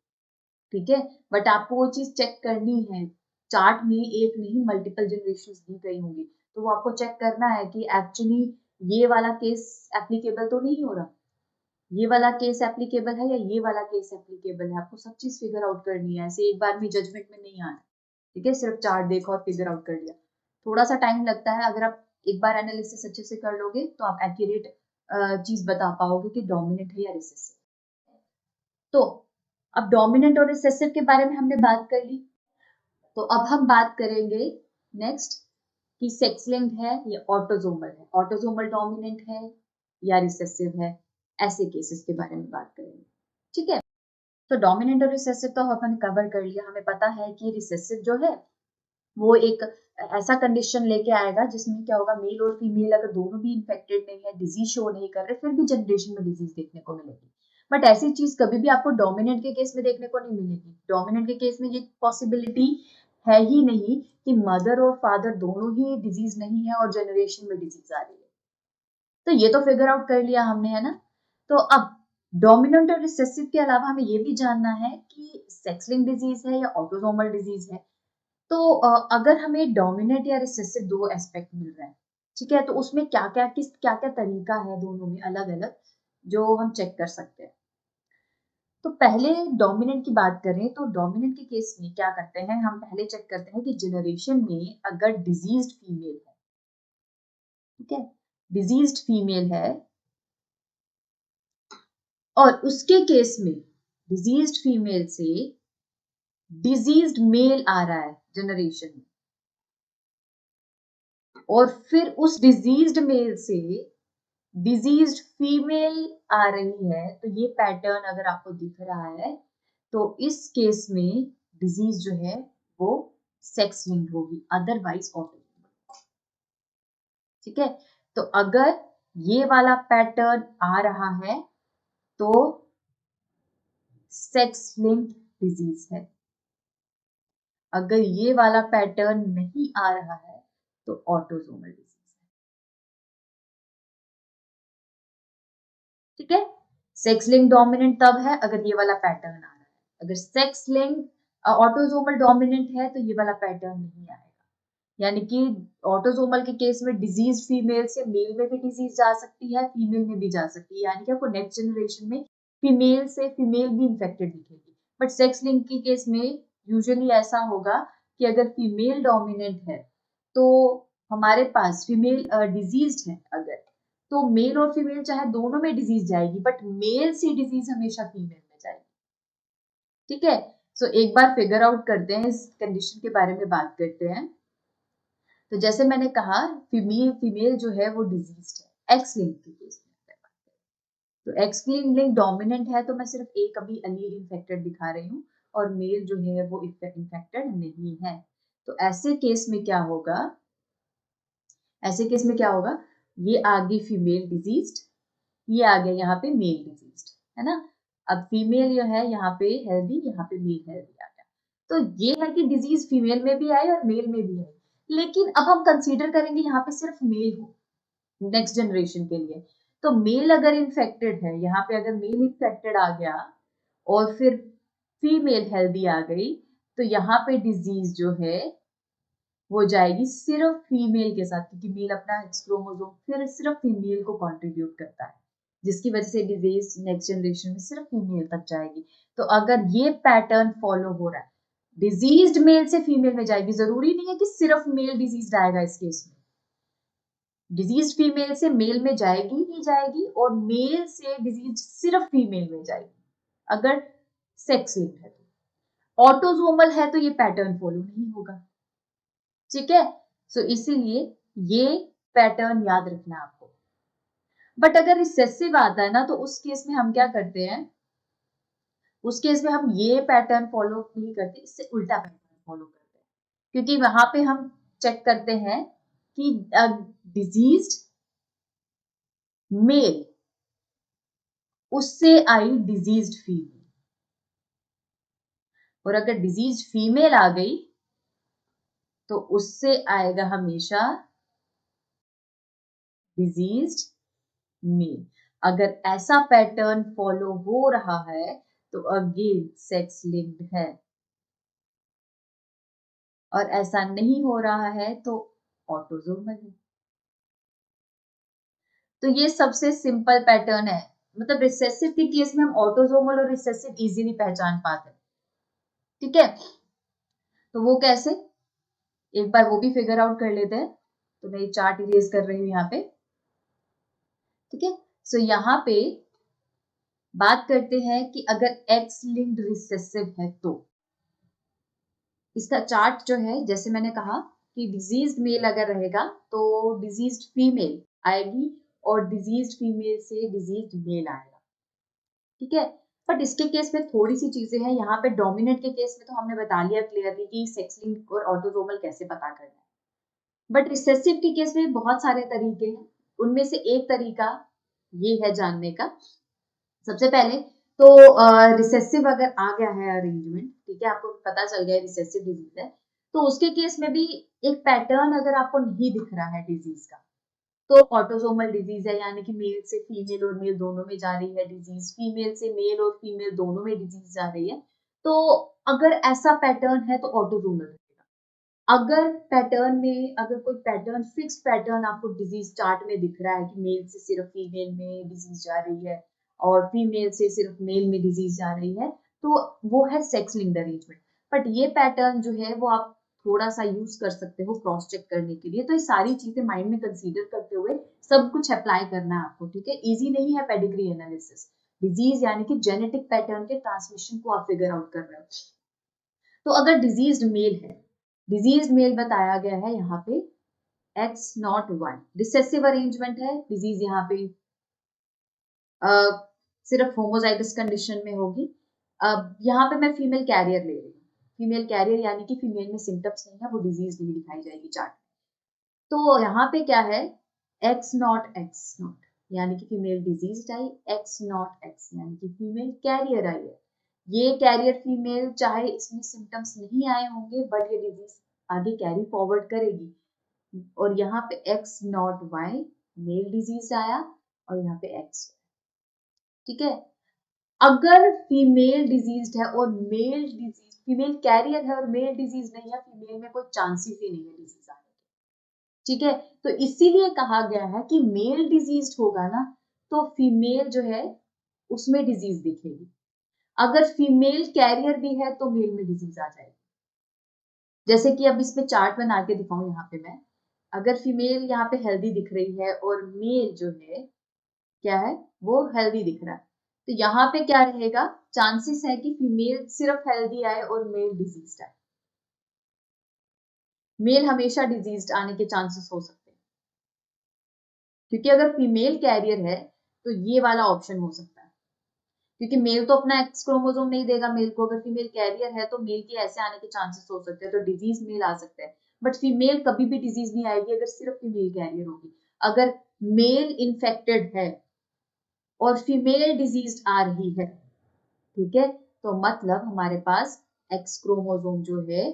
ठीक है। बट आपको वो चीज चेक करनी है, चार्ट में एक नहीं मल्टीपल जनरेशंस दी गई होंगी, तो वो आपको चेक करना है कि एक्चुअली ये वाला केस एप्लीकेबल तो नहीं हो रहा, ये वाला केस एप्लीकेबल है या ये वाला केस एप्लीकेबल है। आपको सब चीज फिगर आउट करनी है, ऐसे एक बार में जजमेंट में नहीं आना, ठीक है। सिर्फ चार्ट देखा और फिगर आउट कर लिया, थोड़ा सा टाइम लगता है। अगर आप एक बार एनालिसिस अच्छे से कर लोगे तो आप एक्यूरेट चीज बता पाओगे कि डोमिनेंट है या रिसेसिव। तो अब डोमिनेंट और रिसेसिव के बारे में हमने बात कर ली, तो अब हम बात करेंगे नेक्स्ट कि सेक्स लिंक्ड है या ऑटोजोमल है, ऑटोजोमल डोमिनेंट है या रिसेसिव है, ऐसे केसेस के बारे में बात करेंगे, ठीक है। तो डोमिनेंट और रिसेसिव तो हमने कवर कर लिया, हमें पता है कि रिसेसिव जो है वो एक ऐसा कंडीशन लेके आएगा जिसमें क्या होगा, मेल और फीमेल अगर दोनों भी इन्फेक्टेड नहीं है, डिजीज शो नहीं कर रहे, फिर भी जनरेशन में डिजीज देखने को मिलेगी। बट ऐसी चीज कभी भी आपको डोमिनेंट के केस में देखने को नहीं मिलेगी। डोमिनेंट के केस में ये पॉसिबिलिटी है ही नहीं कि मदर और फादर दोनों ही डिजीज नहीं है और जनरेशन में डिजीज आ रही है। तो ये तो फिगर आउट कर लिया हमने, है ना। तो अब डोमिनेंट और रिसेसिव के अलावा हमें ये भी जानना है कि सेक्स लिंक्ड डिजीज है या ऑटोसोमल डिजीज है। तो अगर हमें डोमिनेंट या रिसेसिव दो एस्पेक्ट मिल रहा है, ठीक है, तो उसमें क्या क्या तरीका है दोनों में अलग अलग जो हम चेक कर सकते हैं। तो पहले डोमिनेंट की बात करें तो डोमिनेंट के केस में क्या करते हैं, हम पहले चेक करते हैं कि जनरेशन में अगर डिजीज्ड फीमेल है, ठीक है, डिजीज्ड फीमेल है और उसके केस में डिजीज्ड फीमेल से डिजीज्ड मेल आ रहा है जनरेशन में, और फिर उस डिजीज्ड मेल से डिजीज्ड फीमेल आ रही है, तो ये पैटर्न अगर आपको दिख रहा है तो इस केस में डिजीज जो है वो सेक्स लिंक्ड होगी, अदरवाइज ऑटोसोमल, ठीक है। तो अगर ये वाला पैटर्न आ रहा है तो सेक्स लिंक्ड डिजीज है, अगर ये वाला पैटर्न नहीं आ रहा है तो ऑटोसोमल डिजीज है, ठीक है। सेक्स लिंक डोमिनेंट तब है अगर ये वाला पैटर्न आ रहा है, अगर सेक्स लिंक ऑटोसोमल डोमिनेंट है तो ये वाला पैटर्न नहीं आएगा। यानी कि ऑटोसोमल के केस में डिजीज फीमेल से मेल में भी डिजीज जा सकती है, फीमेल में भी जा सकती है, यानी कि आपको नेक्स्ट जनरेशन में फीमेल से फीमेल भी इन्फेक्टेड दिखेगी। बट सेक्स लिंक के केस में यूजुअली ऐसा होगा कि अगर फीमेल डोमिनेंट है तो हमारे पास फीमेल डिजीज्ड है अगर, तो मेल और फीमेल चाहे दोनों में डिजीज जाएगी, बट मेल से डिजीज हमेशा फीमेल में जाएगी, ठीक है। सो एक बार फिगर आउट करते हैं, इस कंडीशन के बारे में बात करते हैं। तो जैसे मैंने कहा फीमेल फीमेल जो है वो डिजीज्ड है एक्स लिंक के केस में, तो एक्स लिंक डोमिनेंट है तो मैं सिर्फ एक अभी अलील इन्फेक्टेड दिखा रही हूँ और मेल जो है वो इन्फेक्टेड नहीं है। तो ऐसे केस में क्या होगा, ऐसे केस में क्या होगा, ये आ गई फीमेल डिजीज्ड, ये आ गया यहाँ पे मेल डिजीज्ड, है ना। अब फीमेल जो है यहाँ पे हेल्दी, यहाँ पे मेल हेल्दी आ गया। तो ये है कि डिजीज फीमेल में भी आई और मेल में भी आई। लेकिन अब हम कंसीडर करेंगे यहाँ पे सिर्फ मेल हो नेक्स्ट जनरेशन के लिए, तो मेल अगर इन्फेक्टेड है, यहाँ पे अगर मेल इन्फेक्टेड आ गया और फिर फीमेल हेल्दी आ गई, तो यहाँ पे डिजीज जो है वो जाएगी सिर्फ फीमेल के साथ, क्योंकि मेल अपना एक्स क्रोमोसोम फिर सिर्फ फीमेल को कंट्रीब्यूट करता है, जिसकी वजह से डिजीज नेक्स्ट जनरेशन में सिर्फ फीमेल तक जाएगी। तो अगर ये पैटर्न फॉलो हो रहा है, डिजीज्ड मेल से फीमेल में जाएगी, जरूरी नहीं है कि सिर्फ मेल डिजीज आएगा इस केस में, डिजीज फीमेल से मेल में जाएगी ही जाएगी और मेल से डिजीज सिर्फ फीमेल में जाएगी अगर सेक्स लिंक्ड है। तो ऑटोजोमल है तो ये पैटर्न फॉलो नहीं होगा, ठीक है। सो इसीलिए ये पैटर्न याद रखना आपको। बट अगर रिसेसिव आता है ना, तो उस केस में हम क्या करते हैं, उस केस में हम ये पैटर्न फॉलो नहीं करते, इससे उल्टा पैटर्न फॉलो करते हैं, क्योंकि वहां पे हम चेक करते हैं कि डिजीज्ड मेल उससे आई डिजीज्ड फीमेल, और अगर डिजीज फीमेल आ गई तो उससे आएगा हमेशा डिजीज्ड मेल। अगर ऐसा पैटर्न फॉलो हो रहा है तो अगेन सेक्स लिंक्ड है, और ऐसा नहीं हो रहा है तो ऑटोजोमल है। तो ये सबसे सिंपल पैटर्न है, मतलब रिसेसिव के केस में हम ऑटोजोमल और रिसेसिव इजीली पहचान पाते हैं, ठीक है। तो वो कैसे, एक बार वो भी फिगर आउट कर लेते हैं। तो मैं चार्ट इरेज कर रही हूं यहाँ पे, ठीक है। सो यहाँ पे बात करते हैं कि अगर एक्स लिंक्ड रिसेसिव है तो इसका चार्ट जो है, जैसे मैंने कहा कि डिजीज्ड मेल अगर रहेगा तो डिजीज्ड फीमेल आएगी और डिजीज्ड फीमेल से डिजीज्ड मेल आएगा, ठीक है। बट इसके केस में थोड़ी सी चीजें हैं, यहाँ पे डोमिनेंट के केस में तो हमने बता लिया क्लियरली कि सेक्स लिंक और ऑटोसोमल कैसे पता करना है। बट रिसेसिव के केस में बहुत सारे तरीके हैं, उनमें से एक तरीका ये है जानने का। सबसे पहले तो रिसेसिव अगर आ गया है अरेंजमेंट, ठीक है, आपको पता चल गया रिसेसिव डिजीज है, तो उसके केस में भी एक पैटर्न अगर आपको नहीं दिख रहा है डिजीज का, तो ऑटोसोमल डिजीज है, यानी कि मेल से फीमेल और मेल दोनों में जा रही है डिजीज, फीमेल से मेल और फीमेल दोनों में डिजीज जा रही है। तो अगर ऐसा पैटर्न है तो ऑटोसोमल रहेगा। अगर पैटर्न में, अगर कोई पैटर्न फिक्स पैटर्न आपको डिजीज चार्ट में दिख रहा है कि मेल से सिर्फ फीमेल में डिजीज जा रही है और फीमेल से सिर्फ मेल में डिजीज जा रही है, तो वो है सेक्स लिंक्ड अरेंजमेंट। बट ये पैटर्न जो है वो आप थोड़ा सा यूज कर सकते हो क्रॉस चेक करने के लिए। तो ये सारी चीजें माइंड में कंसीडर करते हुए सब कुछ अप्लाई करना है आपको, ठीक है। इजी नहीं है पेडिग्री एनालिसिस, डिजीज यानी कि जेनेटिक पैटर्न के ट्रांसमिशन को आप फिगर आउट कर रहे हो। तो अगर डिजीज्ड मेल है, डिजीज मेल बताया गया है यहाँ पे X0Y, रिसेसिव अरेंजमेंट है, डिजीज यहाँ पे सिर्फ होमोजाइगस कंडीशन में होगी। अब यहाँ पे मैं फीमेल कैरियर ले रही हूँ, फीमेल कैरियर यानी कि फीमेल में सिम्टम्स नहीं है, वो डिजीज नहीं दिखाई जाएगी चार्ट। तो यहाँ पे क्या है, X0 यानी कि फीमेल डिजीज आई, X0X यानी कि फीमेल कैरियर आई है। ये कैरियर फीमेल चाहे इसमें सिम्टम्स नहीं आए होंगे, बट ये डिजीज आगे कैरी फॉरवर्ड करेगी। और यहाँ पे X0Y मेल डिजीज आया और यहाँ पे X, ठीक है। अगर फीमेल डिजीज है और मेल डिजीज, फीमेल कैरियर है और मेल डिजीज नहीं है, फीमेल में कोई चांसेस ही नहीं है डिजीज आने के, ठीक है। तो इसीलिए कहा गया है कि मेल डिजीज होगा ना तो फीमेल जो है उसमें डिजीज दिखेगी, अगर फीमेल कैरियर भी है तो मेल में डिजीज आ जाएगी। जैसे कि अब इसमें चार्ट बना के दिखाऊं यहाँ पे मैं, अगर फीमेल यहाँ पे हेल्दी दिख रही है और मेल जो है क्या है वो हेल्दी दिख रहा है, तो यहाँ पे क्या रहेगा, चांसेस है कि फीमेल सिर्फ हेल्दी आए और मेल डिजीज्ड आए। मेल हमेशा डिजीज्ड आने के चांसेस हो सकते हैं, क्योंकि अगर फीमेल कैरियर है तो ये वाला ऑप्शन हो सकता है, क्योंकि मेल तो अपना एक्स क्रोमोसोम नहीं देगा मेल को। अगर फीमेल कैरियर है तो मेल के ऐसे आने के चांसेस हो सकते हैं, तो डिजीज मेल आ सकते हैं। बट फीमेल कभी भी डिजीज नहीं आएगी अगर सिर्फ फीमेल कैरियर होगी। अगर मेल इन्फेक्टेड है और फीमेल डिजीज आ रही है, ठीक है, तो मतलब हमारे पास एक्स क्रोमोसोम जो है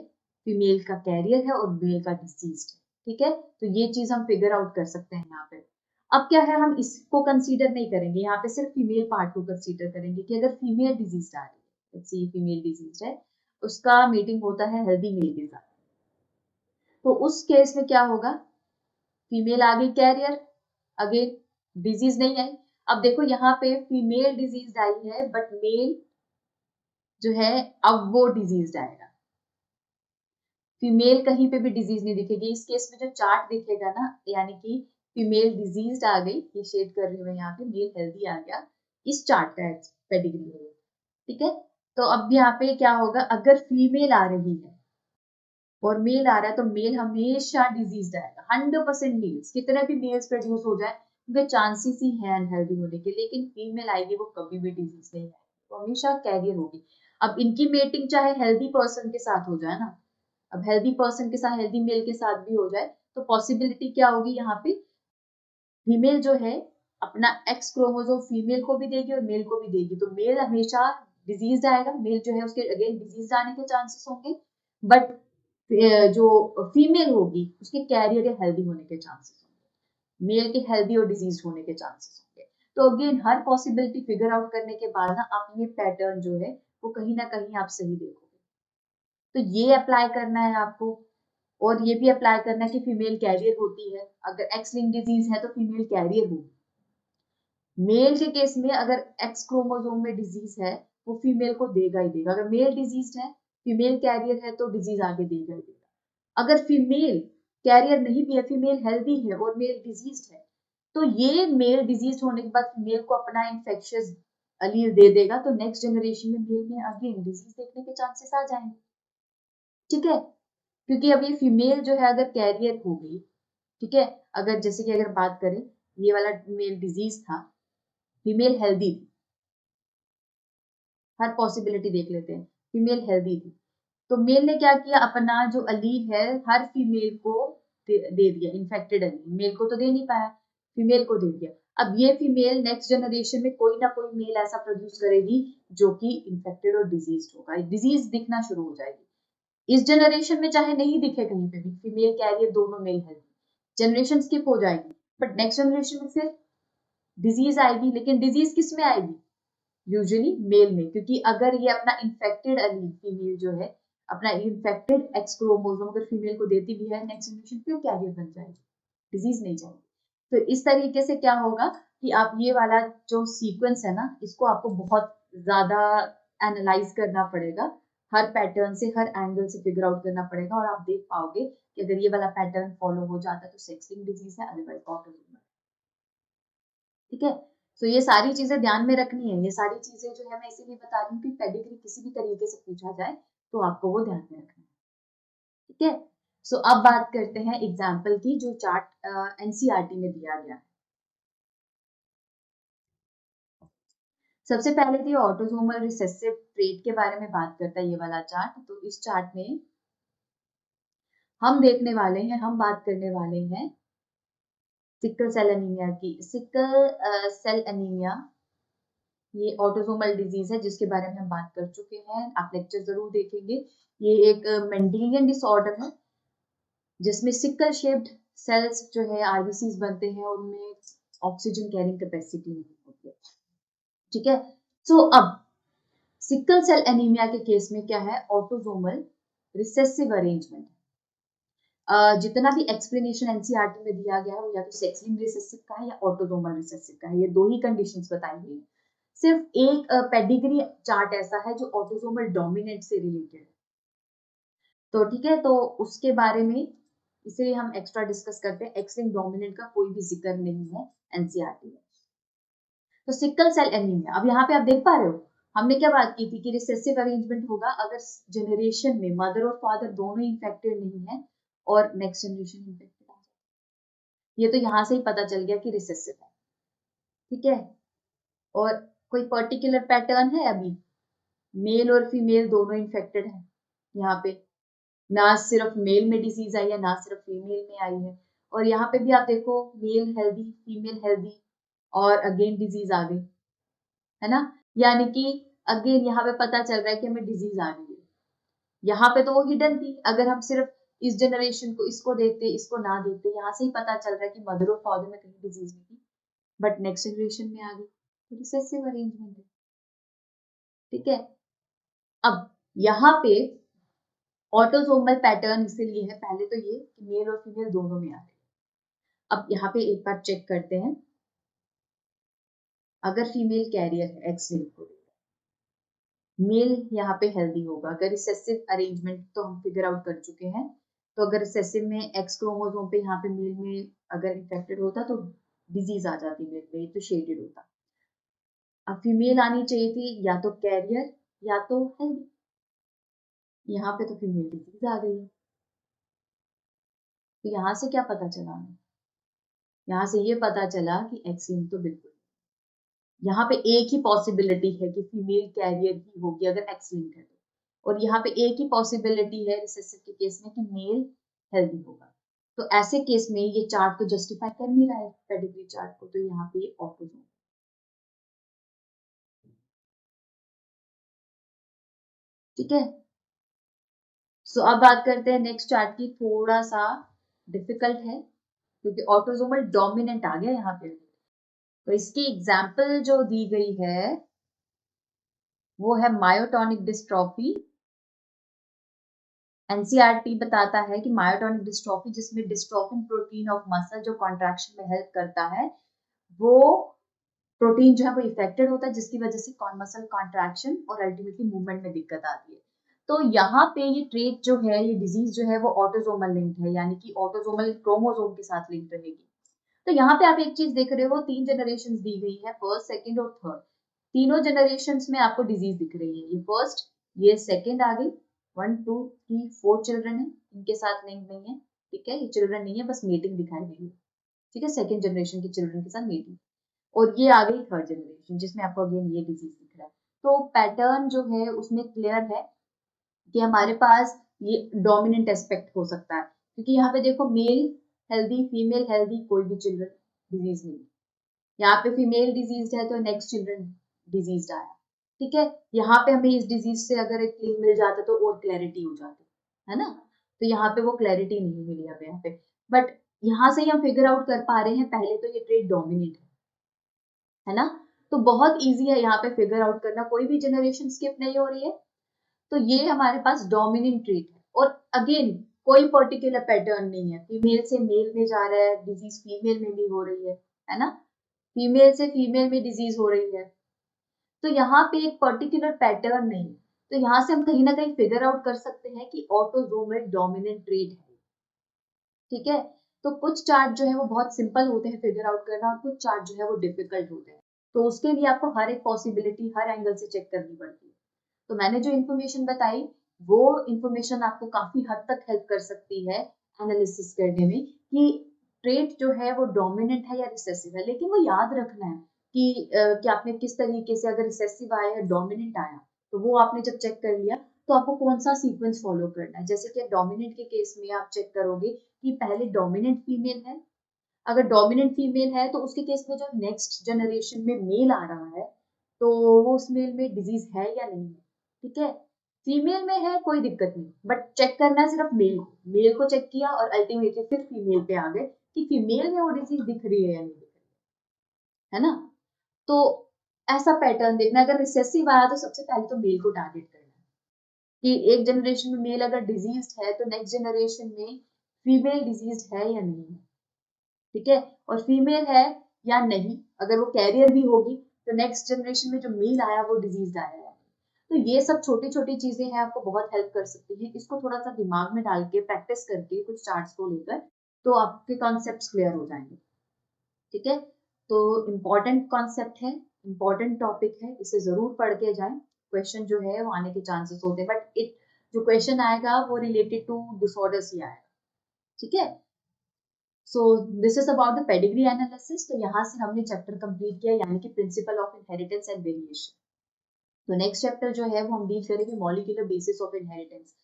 फीमेल का कैरियर है और मेल का डिसीज्ड है। ठीक है, तो ये चीज हम फिगर आउट कर सकते हैं यहाँ पे। अब क्या है, हम इसको कंसीडर नहीं करेंगे, यहाँ पे सिर्फ फीमेल पार्ट को कंसीडर करेंगे कि अगर फीमेल डिजीज आ रही है, फीमेल डिजीज है, उसका मीटिंग होता है हेल्दी मेल के साथ, तो उस केस में क्या होगा, फीमेल आ गई कैरियर, अगेन डिजीज नहीं आई। अब देखो यहाँ पे फीमेल डिजीज आई है बट मेल जो है अब वो डिजीज आएगा, फीमेल कहीं पे भी डिजीज नहीं दिखेगी। इस केस में जो चार्ट दिखेगा ना, यानी कि फीमेल डिजीज आ गई, ये शेड कर रही हूँ मैं यहाँ पे, मेल हेल्दी आ गया, इस चार्ट का पेडिग्री है। ठीक है, तो अब यहाँ पे क्या होगा, अगर फीमेल आ रही है और मेल आ रहा है तो मेल हमेशा डिजीज आएगा, 100% मेल्स, कितने भी मेल्स प्रोड्यूस हो जाए उनके चांसेस ही है अनहेल्दी होने के, लेकिन फीमेल आएगी वो कभी भी डिजीज नहीं आएगी, वो हमेशा कैरियर होगी। अब इनकी मेटिंग चाहे हेल्दी पर्सन के साथ हो जाए ना, अब हेल्दी पर्सन के साथ हेल्दी मेल के साथ भी हो जाए, तो पॉसिबिलिटी क्या होगी, यहाँ पे फीमेल जो है अपना एक्स क्रोमोसोम फीमेल को भी देगी और मेल को भी देगी, तो मेल हमेशा डिजीज आएगा, मेल जो है उसके अगेन डिजीज आने के चांसेस होंगे, बट जो फीमेल होगी उसके कैरियर या हेल्दी होने के चांसेस होंगे, मेल के हेल्दी और डिजीज होने के चांसेस होंगे। तो अगेन हर पॉसिबिलिटी फिगर आउट करने के बाद ना आप ये पैटर्न जो है वो कहीं ना कहीं आप सही देखोगे, तो ये अप्लाई करना है आपको, और ये भी अप्लाई करना है कि फीमेल कैरियर होती है, अगर एक्स लिंक डिजीज है तो फीमेल कैरियर होगी। मेल के केस में अगर एक्स क्रोमोसोम में डिजीज है वो फीमेल को देगा ही देगा, अगर मेल डिजीज है फीमेल कैरियर है तो डिजीज आगे देगा ही देगा। अगर फीमेल कैरियर नहीं भी है, फीमेल हेल्दी है और मेल डिजीज है, तो ये मेल डिजीज होने के बाद फीमेल को अपना इन्फेक्शियस अलील दे देगा, तो नेक्स्ट जनरेशन में मेल में अगेन डिजीज देखने के चांसेस आ जाएंगे। ठीक है, क्योंकि अब ये फीमेल जो है अगर कैरियर हो गई, ठीक है, अगर जैसे कि अगर बात करें ये वाला मेल डिजीज था, फीमेल हेल्दी थी, हर पॉसिबिलिटी देख लेते हैं, फीमेल हेल्दी थी, तो मेल ने क्या किया, अपना जो अलील है हर फीमेल को दे दिया, इन्फेक्टेड अलील, मेल को तो दे नहीं पाया, फीमेल को दे दिया। अब ये फीमेल नेक्स्ट जनरेशन में कोई ना कोई मेल ऐसा प्रोड्यूस करेगी जो कि इन्फेक्टेड और डिजीज होगा, डिजीज दिखना शुरू हो जाएगी। इस जनरेशन में चाहे नहीं दिखे कहीं पे भी, फीमेल कैरियर दोनों मेल हेल्दी, जनरेशन स्किप हो जाएगी, बट नेक्स्ट जनरेशन में फिर डिजीज आएगी, लेकिन डिजीज किस में आएगी, यूजुअली मेल में, क्योंकि अगर ये अपना इन्फेक्टेड अलील फीमेल जो है अपना इन्फेक्टेड एक्स क्रोमोसोम अगर फीमेल को देती भी है, नेक्स्ट जनरेशन फिर कैरियर बन जाएगी, डिजीज नहीं जाएगी। तो इस तरीके से क्या होगा कि आप ये वाला जो सीक्वेंस है ना, इसको आपको बहुत ज्यादा एनालाइज करना पड़ेगा, हर पैटर्न से हर एंगल से फिगर आउट करना पड़ेगा, और आप देख पाओगे कि अगर ये वाला पैटर्न फॉलो हो जाता है तो सेक्स लिंक्ड डिजीज है, अदरवाइज ऑटोसोमल। ठीक है, तो ये सारी चीजें ध्यान में रखनी है, ये सारी चीजें जो है मैं इसीलिए बता रही हूँ कि पेडिग्री किसी भी तरीके से पूछा जाए तो आपको वो ध्यान में रखना है। ठीक है, सो अब बात करते हैं एग्जाम्पल की, जो चार्ट एनसीईआरटी में दिया गया है। सबसे पहले तो ऑटोसोमल रिसेसिव ट्रेट के बारे में बात करता है ये वाला चार्ट, तो इस चार्ट में हम देखने वाले हैं, हम बात करने वाले हैं सिकल सेल एनीमिया की। सिकल सेल एनीमिया ये ऑटोसोमल डिजीज है जिसके बारे में हम बात कर चुके हैं, आप लेक्चर जरूर देखेंगे। ये एक मेंडेलियन डिसऑर्डर है जिसमें सिकल शेप्ड सेल्स जो है आरबीसीज बनते हैं और उनमें ऑक्सीजन कैरिंग कैपेसिटी नहीं होती है। ठीक है, सो अब सिकल सेल एनीमिया के केस में क्या है, ऑटोसोमल रिसेसिव अरेंजमेंट। जितना भी एक्सप्लेनेशन एनसीईआरटी में दिया गया है वो या तो सेक्स लिंक्ड रिसेसिव का है या ऑटोसोमल रिसेसिव का है, ये दो ही कंडीशंस बताई हुई है। सिर्फ एक पेडिग्री चार्ट ऐसा है जो ऑटोसोमल डोमिनेंट से रिलेटेड है, तो ठीक है, तो उसके बारे में इसीलिए हम एक्स्ट्रा डिस्कस करते हैं, एक्स लिंक्ड डोमिनेंट का कोई भी जिक्र नहीं है एनसीईआरटी में। तो सिकल सेल एनीमिया, अब यहाँ पे आप देख पा रहे हो हमने क्या बात की थी कि रिसेसिव अरेंजमेंट होगा अगर जनरेशन में मदर और फादर दोनों इन्फेक्टेड नहीं है और नेक्स्ट जनरेशन इन्फेक्टेड आ जाए, ये तो यहाँ से ही पता चल गया कि रिसेसिव है। ठीक है, और कोई पर्टिकुलर पैटर्न है, अभी मेल और फीमेल दोनों इन्फेक्टेड है, यहाँ पे ना सिर्फ मेल में डिजीज आई है ना सिर्फ फीमेल में आई है, और यहाँ पे भी आप देखो मेल हेल्दी फीमेल हेल्दी और अगेन डिजीज आ गई, है ना, यानी कि अगेन यहाँ पे पता चल रहा है कि हमें डिजीज आ गई है। यहाँ पे तो वो हिडन थी, अगर हम सिर्फ इस जनरेशन को इसको देखते इसको ना देखते, यहाँ से ही पता चल रहा है कि मदर और फादर में कहीं डिजीज नहीं थी, बट नेक्स्ट जनरेशन में आ गई, तो रिसेसिव अरेंजमेंट है। ठीक है, अब यहाँ पे ऑटोसोमल पैटर्न इसीलिए है, पहले तो ये कि मेल और फीमेल दोनों में आ रहे हैं। अब यहाँ पे एक बार चेक करते हैं, अगर फीमेल कैरियर है एक्स लिंक्ड, मेल यहाँ पे हेल्दी होगा। अगर रिसेसिव अरेंजमेंट तो हम फिगर आउट कर चुके हैं, तो अगर रिसेसिव में एक्स क्रोमोसोम पे यहाँ पे मेल में अगर इन्फेक्टेड होता तो डिजीज आ जाती मेल में, तो शेडेड होता। अब फीमेल आनी चाहिए थी या तो कैरियर या तो हेल्दी, यहाँ पे तो फीमेल डिजीज आ गई है। तो यहाँ से क्या पता चला हमें, यहाँ से ये पता चला कि एक्स लिंक्ड तो बिल्कुल, यहाँ पे एक ही पॉसिबिलिटी है कि फीमेल कैरियर ही होगी अगर एक्स लिंक्ड है तो, और यहाँ पे एक ही पॉसिबिलिटी है रिसेसिव के केस में कि मेल हेल्दी होगा। तो ऐसे केस में ये चार्ट तो जस्टिफाई कर नहीं रहा है पेडिग्री चार्ट को, तो यहाँ पे ऑटोसोम। ठीक है, सो अब बात करते हैं नेक्स्ट चार्ट की, थोड़ा सा डिफिकल्ट है क्योंकि ऑटोसोमल डोमिनेंट आ गया यहाँ पे। तो इसकी एग्जाम्पल जो दी गई है वो है मायोटोनिक डिस्ट्रॉफी। एनसीईआरटी बताता है कि मायोटोनिक डिस्ट्रॉफी, जिसमें डिस्ट्रोफिन प्रोटीन ऑफ मसल जो कॉन्ट्रैक्शन में हेल्प करता है, वो प्रोटीन जो है वो इफेक्टेड होता है, जिसकी वजह से मसल कॉन्ट्रैक्शन और अल्टीमेटली मूवमेंट में दिक्कत आती है। तो यहाँ पे ये ट्रेट जो है, ये डिजीज जो है वो ऑटोसोमल लिंक्ड है, यानी कि ऑटोसोमल क्रोमोसोम के साथ लिंक रहेगी। तो यहाँ पे आप एक चीज देख रहे हो, 3 जनरेशन दी गई है, फर्स्ट सेकेंड और थर्ड। तीनों जनरेशन में आपको डिजीज दिख रही है, ये फर्स्ट, ये सेकेंड आ गई, 1 2 3 4 चिल्ड्रन है, इनके साथ लिंक नहीं है। ठीक है, ये चिल्ड्रन नहीं है, बस मीटिंग दिखाई गई है। ठीक है, सेकेंड जनरेशन के चिल्ड्रन के साथ मीटिंग, और ये आ गई थर्ड जनरेशन जिसमें आपको अगेन ये डिजीज दिख रहा है। तो पैटर्न जो है उसमें क्लियर है कि हमारे पास ये डोमिनेंट एस्पेक्ट हो सकता है, क्योंकि यहाँ पे देखो मेल हेल्दी फीमेल हेल्दी, कोई भी चिल्ड्रन डिजीज नहीं। यहाँ पे फीमेल डिजीज है तो नेक्स्ट चिल्ड्रन डिजीज आया। ठीक है, यहाँ पे हमें इस डिजीज से अगर एक लिंक मिल जाता तो और क्लैरिटी हो जाती है ना, तो यहाँ पे वो क्लैरिटी नहीं मिली हमें यहाँ पे, बट यहाँ से ही हम फिगर आउट कर पा रहे हैं पहले तो ये ट्रेड डोमिनेट है ना। तो बहुत इजी है यहाँ पे फिगर आउट करना, कोई भी जनरेशन स्किप नहीं हो रही है, तो ये हमारे पास डोमिनेंट ट्रेट है। और अगेन कोई पर्टिकुलर पैटर्न नहीं है, फीमेल से मेल में जा रहा है डिजीज, फीमेल में भी हो रही है ना, फीमेल से फीमेल में डिजीज हो रही है, तो यहाँ पे एक पर्टिकुलर पैटर्न नहीं। तो यहाँ से हम कहीं ना कहीं फिगर आउट कर सकते हैं कि ऑटोसोमल डोमिनेंट ट्रेट है। ठीक है, तो कुछ चार्ट जो है वो बहुत सिंपल होते हैं फिगर आउट करना, और कुछ चार्ट जो है वो डिफिकल्ट होते हैं, तो उसके लिए आपको हर एक पॉसिबिलिटी हर एंगल से चेक करनी पड़ती है। तो मैंने जो इन्फॉर्मेशन बताई वो इन्फॉर्मेशन आपको काफी हद तक हेल्प कर सकती है एनालिसिस करने में कि ट्रेट जो है वो डोमिनेंट है या रिसेसिव है। लेकिन वो याद रखना है कि आपने किस तरीके से, अगर रिसेसिव आया या डोमिनेंट आया, तो वो आपने जब चेक कर लिया तो आपको कौन सा सीक्वेंस फॉलो करना है। जैसे कि डोमिनेंट के केस में आप चेक करोगे कि पहले डोमिनेंट फीमेल है, अगर डोमिनेंट फीमेल है तो उसके केस में जो नेक्स्ट जनरेशन में मेल आ रहा है तो वो उस मेल में डिजीज है या नहीं है। ठीक है, फीमेल में है कोई दिक्कत नहीं, बट चेक करना है सिर्फ मेल को चेक किया और अल्टीमेटली फिर फीमेल पे आ गए कि फीमेल में वो डिजीज दिख रही है या नहीं दिख रही है ना। तो ऐसा पैटर्न देखना, अगर रिसेसिव आया तो सबसे पहले तो मेल को टारगेट करना है कि एक जनरेशन में मेल अगर डिजीज है तो नेक्स्ट जनरेशन में फीमेल डिजीज है या नहीं है। ठीक है, और फीमेल है या नहीं, अगर वो कैरियर भी होगी तो नेक्स्ट जनरेशन में जो मेल आया वो डिजीज आया है। तो ये सब छोटी छोटी चीजें हैं, आपको बहुत हेल्प कर सकती है। इसको थोड़ा सा दिमाग में डाल के प्रैक्टिस करके कुछ चार्ट्स को लेकर, तो आपके कॉन्सेप्ट्स क्लियर हो जाएंगे। ठीक है, तो इम्पोर्टेंट कॉन्सेप्ट है, इम्पोर्टेंट टॉपिक है, इसे जरूर पढ़ के जाएं। क्वेश्चन जो है वो आने के चांसेस होते हैं, बट इट जो क्वेश्चन आएगा वो रिलेटेड टू डिसऑर्डर्स ही आएगा। ठीक है, so this is about the pedigree analysis. तो यहाँ से हमने चैप्टर कंप्लीट किया, यानी कि principle of inheritance and variation. तो नेक्स्ट चैप्टर जो है वो हम डील करेंगे मॉलिक्यूलर बेसिस ऑफ इनहेरिटेंस।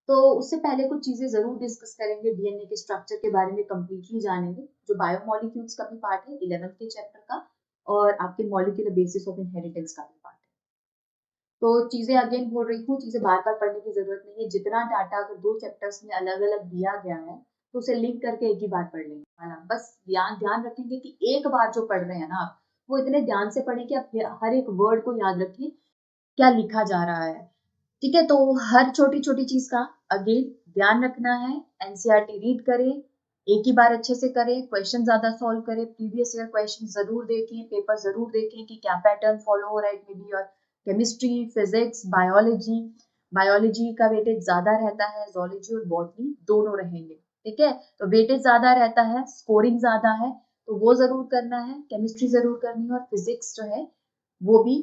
तो उससे पहले कुछ चीजें जरूर डिस्कस करेंगे, डीएनए के स्ट्रक्चर के बारे में कंप्लीटली जानेंगे, जो बायोमोलिक्यूल्स का भी पार्ट है 11th के चैप्टर का, और आपके मॉलिक्यूलर बेसिस ऑफ इनहेरिटेंस का भी पार्ट है। तो चीजें अगेन बोल रही हूँ, चीजें बार बार पढ़ने की जरूरत नहीं है। जितना डाटा अगर 2 चैप्टर्स में अलग अलग दिया गया है तो उसे लिंक करके एक ही बार पढ़ लेंगे, है ना। बस ध्यान ध्यान रखेंगे कि एक बार जो पढ़ रहे हैं ना आप, वो इतने ध्यान से पढ़ें कि आप हर एक वर्ड को याद रखें क्या लिखा जा रहा है। ठीक है, तो हर छोटी छोटी चीज का अगेन ध्यान रखना है। एनसीईआरटी रीड करें, एक ही बार अच्छे से करें, क्वेश्चन ज्यादा सॉल्व करें, प्रीवियस ईयर क्वेश्चन जरूर देखें, पेपर जरूर देखें कि क्या पैटर्न फॉलो हो रहा है। It may be your chemistry, physics, biology. Biology का वेटेज ज्यादा रहता है, जोलॉजी और बॉटनी दोनों रहेंगे। ठीक है, तो वेटेज ज्यादा रहता है, स्कोरिंग ज्यादा है, तो वो जरूर करना है। केमिस्ट्री जरूर करनी है, और फिजिक्स जो है वो भी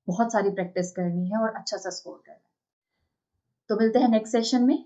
बहुत सारी प्रैक्टिस करनी है और अच्छा सा स्कोर करना है। तो मिलते हैं नेक्स्ट सेशन में।